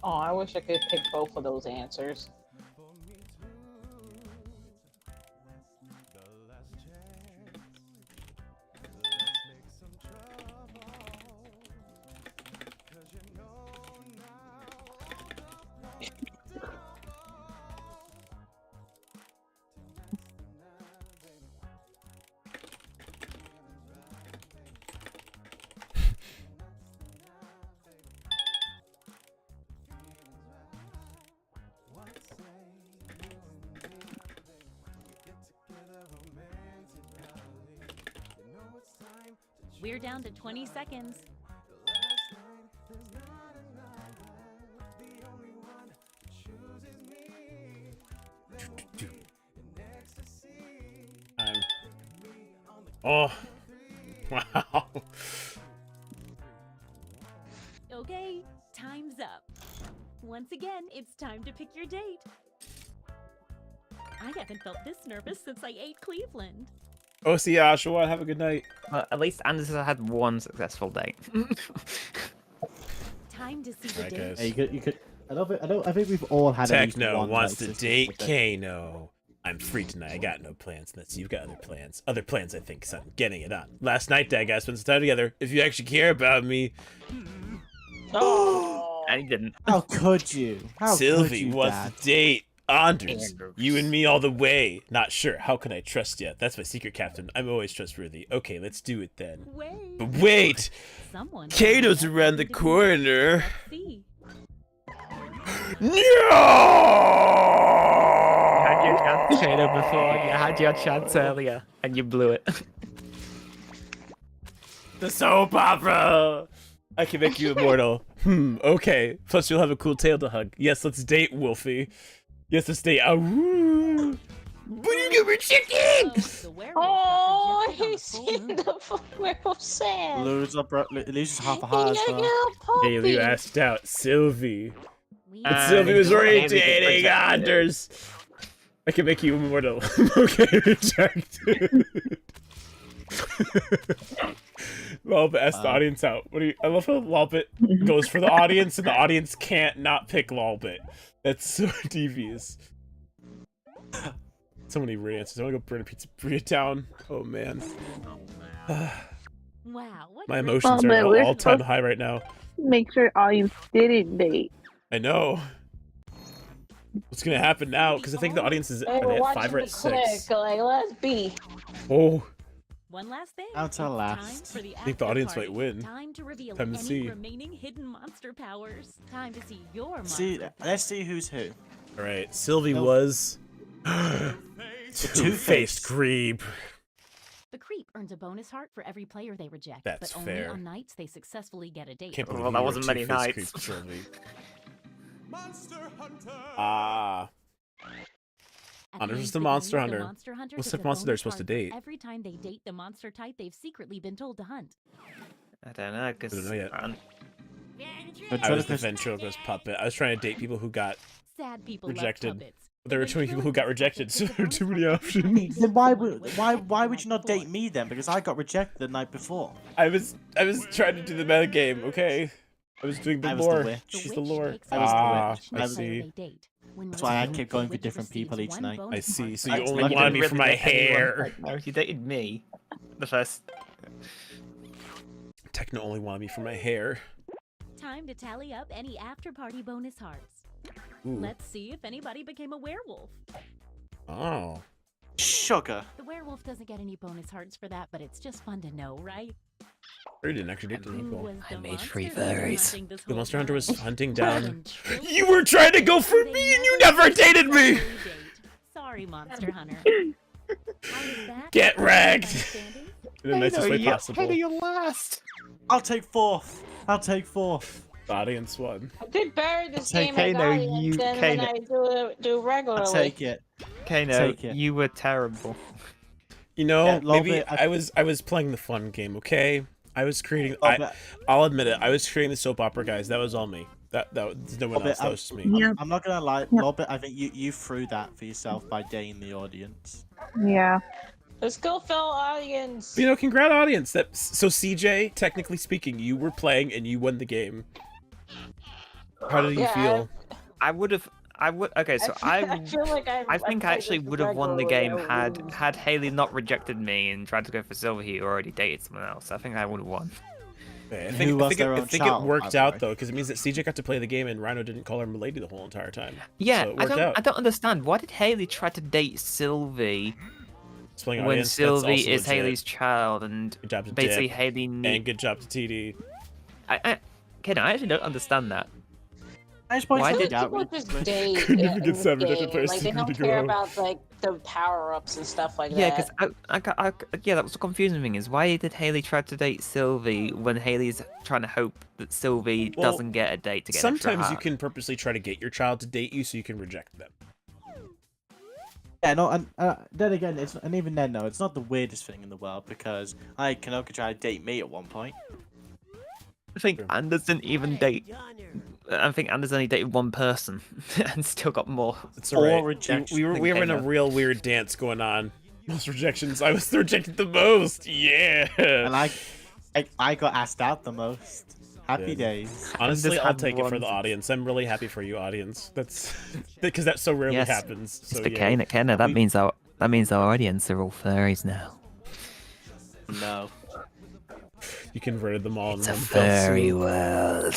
Oh, I wish I could pick both of those answers. We're down to 20 seconds. Oh. Wow. Okay, time's up. Once again, it's time to pick your date. I haven't felt this nervous since I ate Cleveland. Oh, see ya, Ashwa. Have a good night. Well, at least Anders has had one successful date. Time to see the Alright, date. guys. Yeah, you could. I think we've all had at least Techno one, wants like, to successful date Kano. I'm free tonight. I got no plans. Unless you've got other plans. Other plans, I think, son. Getting it on. Last night, Dad, guys, spent some time together. If you actually care about me. Oh, And he didn't. How could you? How could Sylvie you, wants Dad? to date Anders. Anders. You and me all the way. Not sure. How can I trust you? That's my secret, Captain. I'm always trustworthy. Okay, let's do it then. Wait. But wait! Someone Kano's around the corner. Let's see. No! You had your chance, Kano, before. You had your chance earlier, and you blew it. The soap opera! I can make you immortal. Okay. Plus you'll have a cool tail to hug. Yes, let's date, Wolfie. Yes, let's date. Woo! But you give me chicken! The werewolf oh, got rejected on he's full in moon. the werewolf sand. Loses half a He heart as got a well. little Hey, puppy. you asked out Sylvie. We But Uh, Sylvie was he's already already dating rejected. Anders. I can make you immortal. Okay, rejected. Lolbit asked the audience out. What do you? I love how Lolbit goes for the audience, and the audience can't not pick Lolbit. That's so devious. So many weird answers. I want to go burn a pizzeria down. Oh man. Wow. What My great emotions Well, are at but an we're all-time supposed- high right now. Make sure audience didn't date. I know. What's gonna happen now? Because I think the audience is Hey, are we're they at watching 5 or the at 6. click. Like, let's be. Oh. One last thing. Down to It's last. Time for the I think the after audience party. might win. Time to reveal Time to any see. remaining hidden monster powers. Time to see your monster See, powers. let's see who's who. All right. Sylvie No. was Two-Faced. two-faced creep. The creep earns a bonus heart for every player they reject, That's but only fair. on nights they successfully get a date. Can't believe Well, you that were wasn't many two-faced nights. creep, Sylvie. Monster Hunter! Ah. At Anders the is the end, Monster beginning, Hunter. Monster Hunter What's gets the a monster they're bonus supposed to heart for date? Every time they date the monster type they've secretly been told to hunt. I don't know, because I don't know yet. I was the Ventriloquist. ventriloquist puppet. I was trying to date people who got Sad people rejected. love puppets. There were too many people who got rejected, so there were too many options. Then why would you not date me then? Because I got rejected the night before. I was trying to do the meta game, okay? I was doing the I was the lore. witch. She's the lore. I was the witch. I I was- see. That's why I kept going with different people each night. I see. So I- you I only didn't wanted me for my hair. No, you dated me. The first. Techno only wanted me for my hair. Time to tally up any after-party bonus hearts. Ooh. Let's see if anybody became a werewolf. Oh. Sugar. The werewolf doesn't get any bonus hearts for that, but it's just fun to know, right? I didn't actually date Who people. was I the made monster free who was furries. hunting this The whole Monster Hunter was time? hunting down. And Trillium You were trying to go for they me and you never dated me! successfully date. Sorry, Monster Hunter. How does that Get sound? wrecked! Understanding? In the nicest way possible. you last? I'll take fourth. I'll take fourth. The audience won. I did bury this Take game as Kano, audience, you- then when Kano. I do regularly. I'll take it. Kano, Take it. you were terrible. You know, Yeah, love maybe it. I was playing the fun game, okay? I was creating. Love it. I'll admit it. I was creating the soap opera guys. That was all me. That was no one Love else. it. That was just me. Yeah. I'm not gonna lie, Lobit, I think you threw that for yourself by dating the audience. Yeah. Let's go, fellow audience. But, you know, congrats audience. So CJ, technically speaking, you were playing and you won the game. How did you Yeah, feel? I would have. Okay, so I feel like I think I actually would have won the game regularly. had Haley not rejected me and tried to go for Silver. He already dated someone else. I think I would have won. I Who think, was their I own think child, it by worked the out way? though, because it means that CJ got to play the game and Rhino didn't call her milady the whole entire time. Yeah, So it I worked out. don't understand. Why did Haley try to date Sylvie Displaying when audience, that's Sylvie also is legit. Haley's child and Good job to basically Dip, Haley? and good job to TD. Ken, I actually don't understand that. I just pointed Why it did- out. People just date Significant in the seven different game. players Like they to don't go care out. about like the power-ups and stuff like Yeah, that. because yeah, that was the confusing thing is why did Haley try to date Sylvie when Haley's trying to hope that Sylvie Well, doesn't get a date to get an extra Sometimes you heart? can purposely try to get your child to date you so you can reject them. Yeah, no, and then again, and even then, no, it's not the weirdest thing in the world because I had Kanoka try to date me at one point. I think Anders didn't even date. I think Anders only dated one person and still got more. It's Four alright. rejections. We were in a Kano. real weird dance going on. Most rejections. I was rejected the most. Yeah. And I got asked out the most. Happy Good. days. Honestly, just I'll had take it for one- the audience. I'm really happy for you, audience. That's because that so rarely Yes, happens. So Mr. yeah. Kano, that We- means our audience are all furries now. No. You converted them all It's in a one fell furry swoop. world.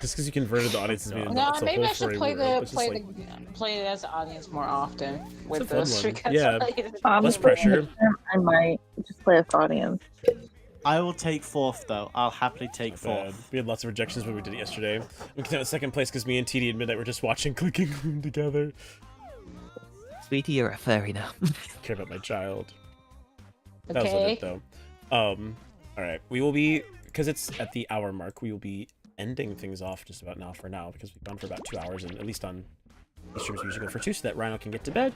Just because you converted the audience as being No, it's a maybe whole I should furry play world. the It's just play like, play it as an audience more often with a fun this one. because Yeah. Less Honestly, pressure. I might just play with audience. I will take fourth though. I'll happily take Bad. fourth. We had lots of rejections when we did it yesterday. We came out second place because me and TD at midnight were just watching Clicking Room together. Sweetie, you're a furry now. Care about my child. That was Okay. it though. Alright. We will be, because it's at the hour mark, we will be ending things off just about now for now because we've gone for about 2 hours and at least on the streams we usually go for 2 so that Rhino can get to bed.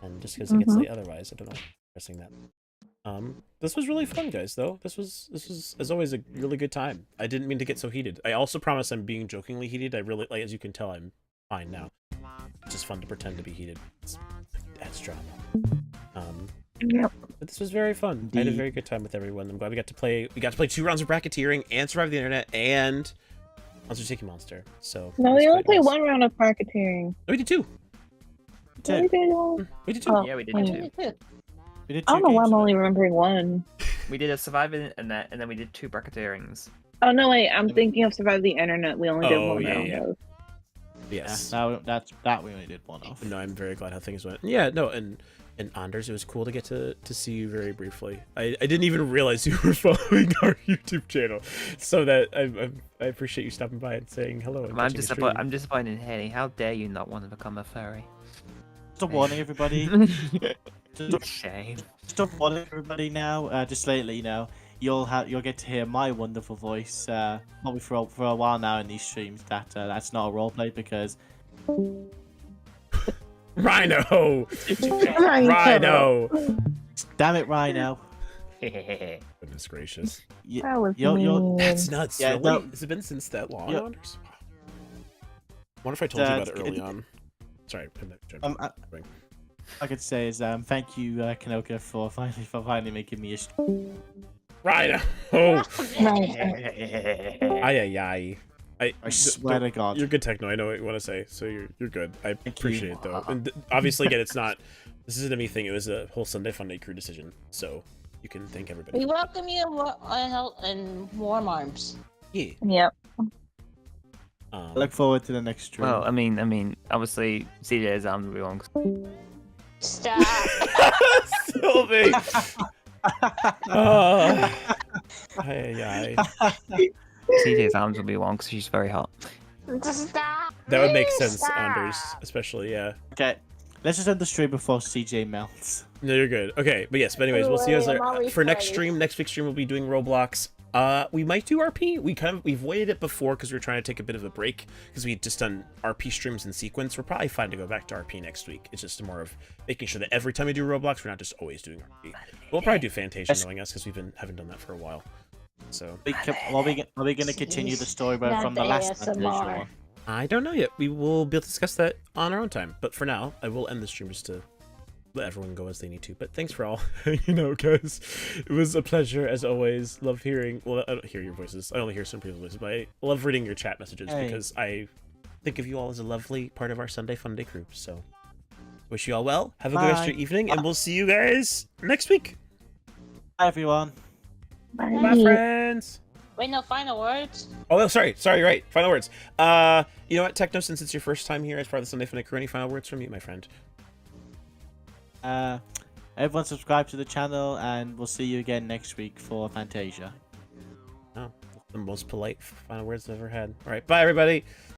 And just because it gets late otherwise, I don't know. Pressing that. This was really fun, guys, though. This was as always a really good time. I didn't mean to get so heated. I also promise I'm being jokingly heated. I really, like, as you can tell, I'm fine now. It's just fun to pretend to be heated. That's drama. Yep. But this was very fun. I had a very good time with everyone. I'm glad we got to play 2 rounds of bracketeering and survive the internet and Monster Taking Monster. So No, it was we only quite played nice. one round of bracketeering. No, we did 2. No, we did one. We did 2. Oh, Yeah, we did wait. too. We did I don't two know why games I'm of only it. remembering one. We did a surviving internet and then we did 2 bracketeerings. Oh no, wait, I'm thinking of Survive the Internet. We only did Oh, one yeah, round yeah. of. Yes. Yeah, that we only did one off. No, I'm very glad how things went. Yeah, no, and Anders, it was cool to get to see you very briefly. I didn't even realize you were following our YouTube channel, so that I appreciate you stopping by and saying hello. And I'm catching a stream. disappointed in Haley. How dare you not want to become a furry? Just a warning, everybody. Shame. Just a warning, everybody. Now, just lately, you'll get to hear my wonderful voice. Probably for a while now in these streams. That's not a roleplay because Rhino. Rhino. damn it, Rhino. Goodness gracious. That was You're- mean. That's nuts. Yeah, really? no. Has it been since that long, Yeah. Anders? What if I told you about it That's- early on? Sorry, I'm not joking. I could say is thank you, Kanoka, for finally making me a. Right. Oh. Right. Ay. I swear to God. You're good, Techno. I know what you want to say, so you're good. I you. appreciate it though. And obviously, again, it's not. This isn't a me thing. It was a whole Sunday Funday crew decision, so you can thank everybody. We welcome you in warm arms. Yeah. Yep. I look forward to the next stream. Well, I mean, obviously CJ's arms will be long. Stop. Sylvie. Ay. CJ's arms will be long because she's very hot. Stop. That would make Please sense, stop. Anders, especially, yeah. Okay, let's just end the stream before CJ melts. No, you're good. Okay, but yes, but anyways, we'll see you guys Anyway, I'm later. always For next ready. stream. Next week's stream, we'll be doing Roblox. We might do RP. We've waited it before because we were trying to take a bit of a break because we had just done RP streams in sequence. We're probably fine to go back to RP next week. It's just more of making sure that every time we do Roblox, we're not just always doing RP. We'll probably do Fantasia, knowing us, because haven't done that for a while. So Are we going to continue the story Not from the the last ASMR. Fantasia one? I don't know yet. We will be able to discuss that on our own time. But for now, I will end the stream just to let everyone go as they need to. But thanks for all hanging out, guys. It was a pleasure as always. Love hearing. Well, I don't hear your voices. I only hear some people's voices, but I love reading your chat messages because I think of you all as a lovely part of our Sunday Funday group. So, wish you all well. Have a good rest of your evening, and we'll see you guys next week. Hi, everyone. Bye. Bye, friends. Wait, no final words. Oh, no, sorry, right. Final words. You know what, Techno? Since it's your first time here as part of the Sunday Funday crew, any final words from you, my friend? Everyone subscribe to the channel, and we'll see you again next week for Fantasia. Oh, the most polite final words I've ever had. All right, bye, everybody.